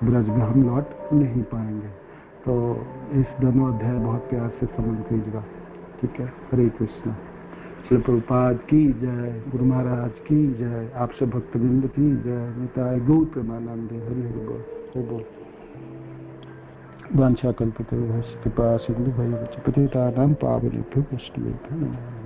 ब्रज में हम लौट नहीं पाएंगे। तो इस दोनों अध्याय बहुत प्यार से श्रवण कीजिएगा, ठीक है। हरे कृष्ण। श्री प्रभुपाद की जय, गुरु महाराज की जय, आप सब भक्तवृंद की जय, निताय गौर प्रेमानंद। हरि हरि बोल, हरि बोल। वांछा कल्पतरुभ्यश्च कृपा सिंधु भैरव च पतितानां पावनेभ्यो वैष्णवेभ्यो नमः।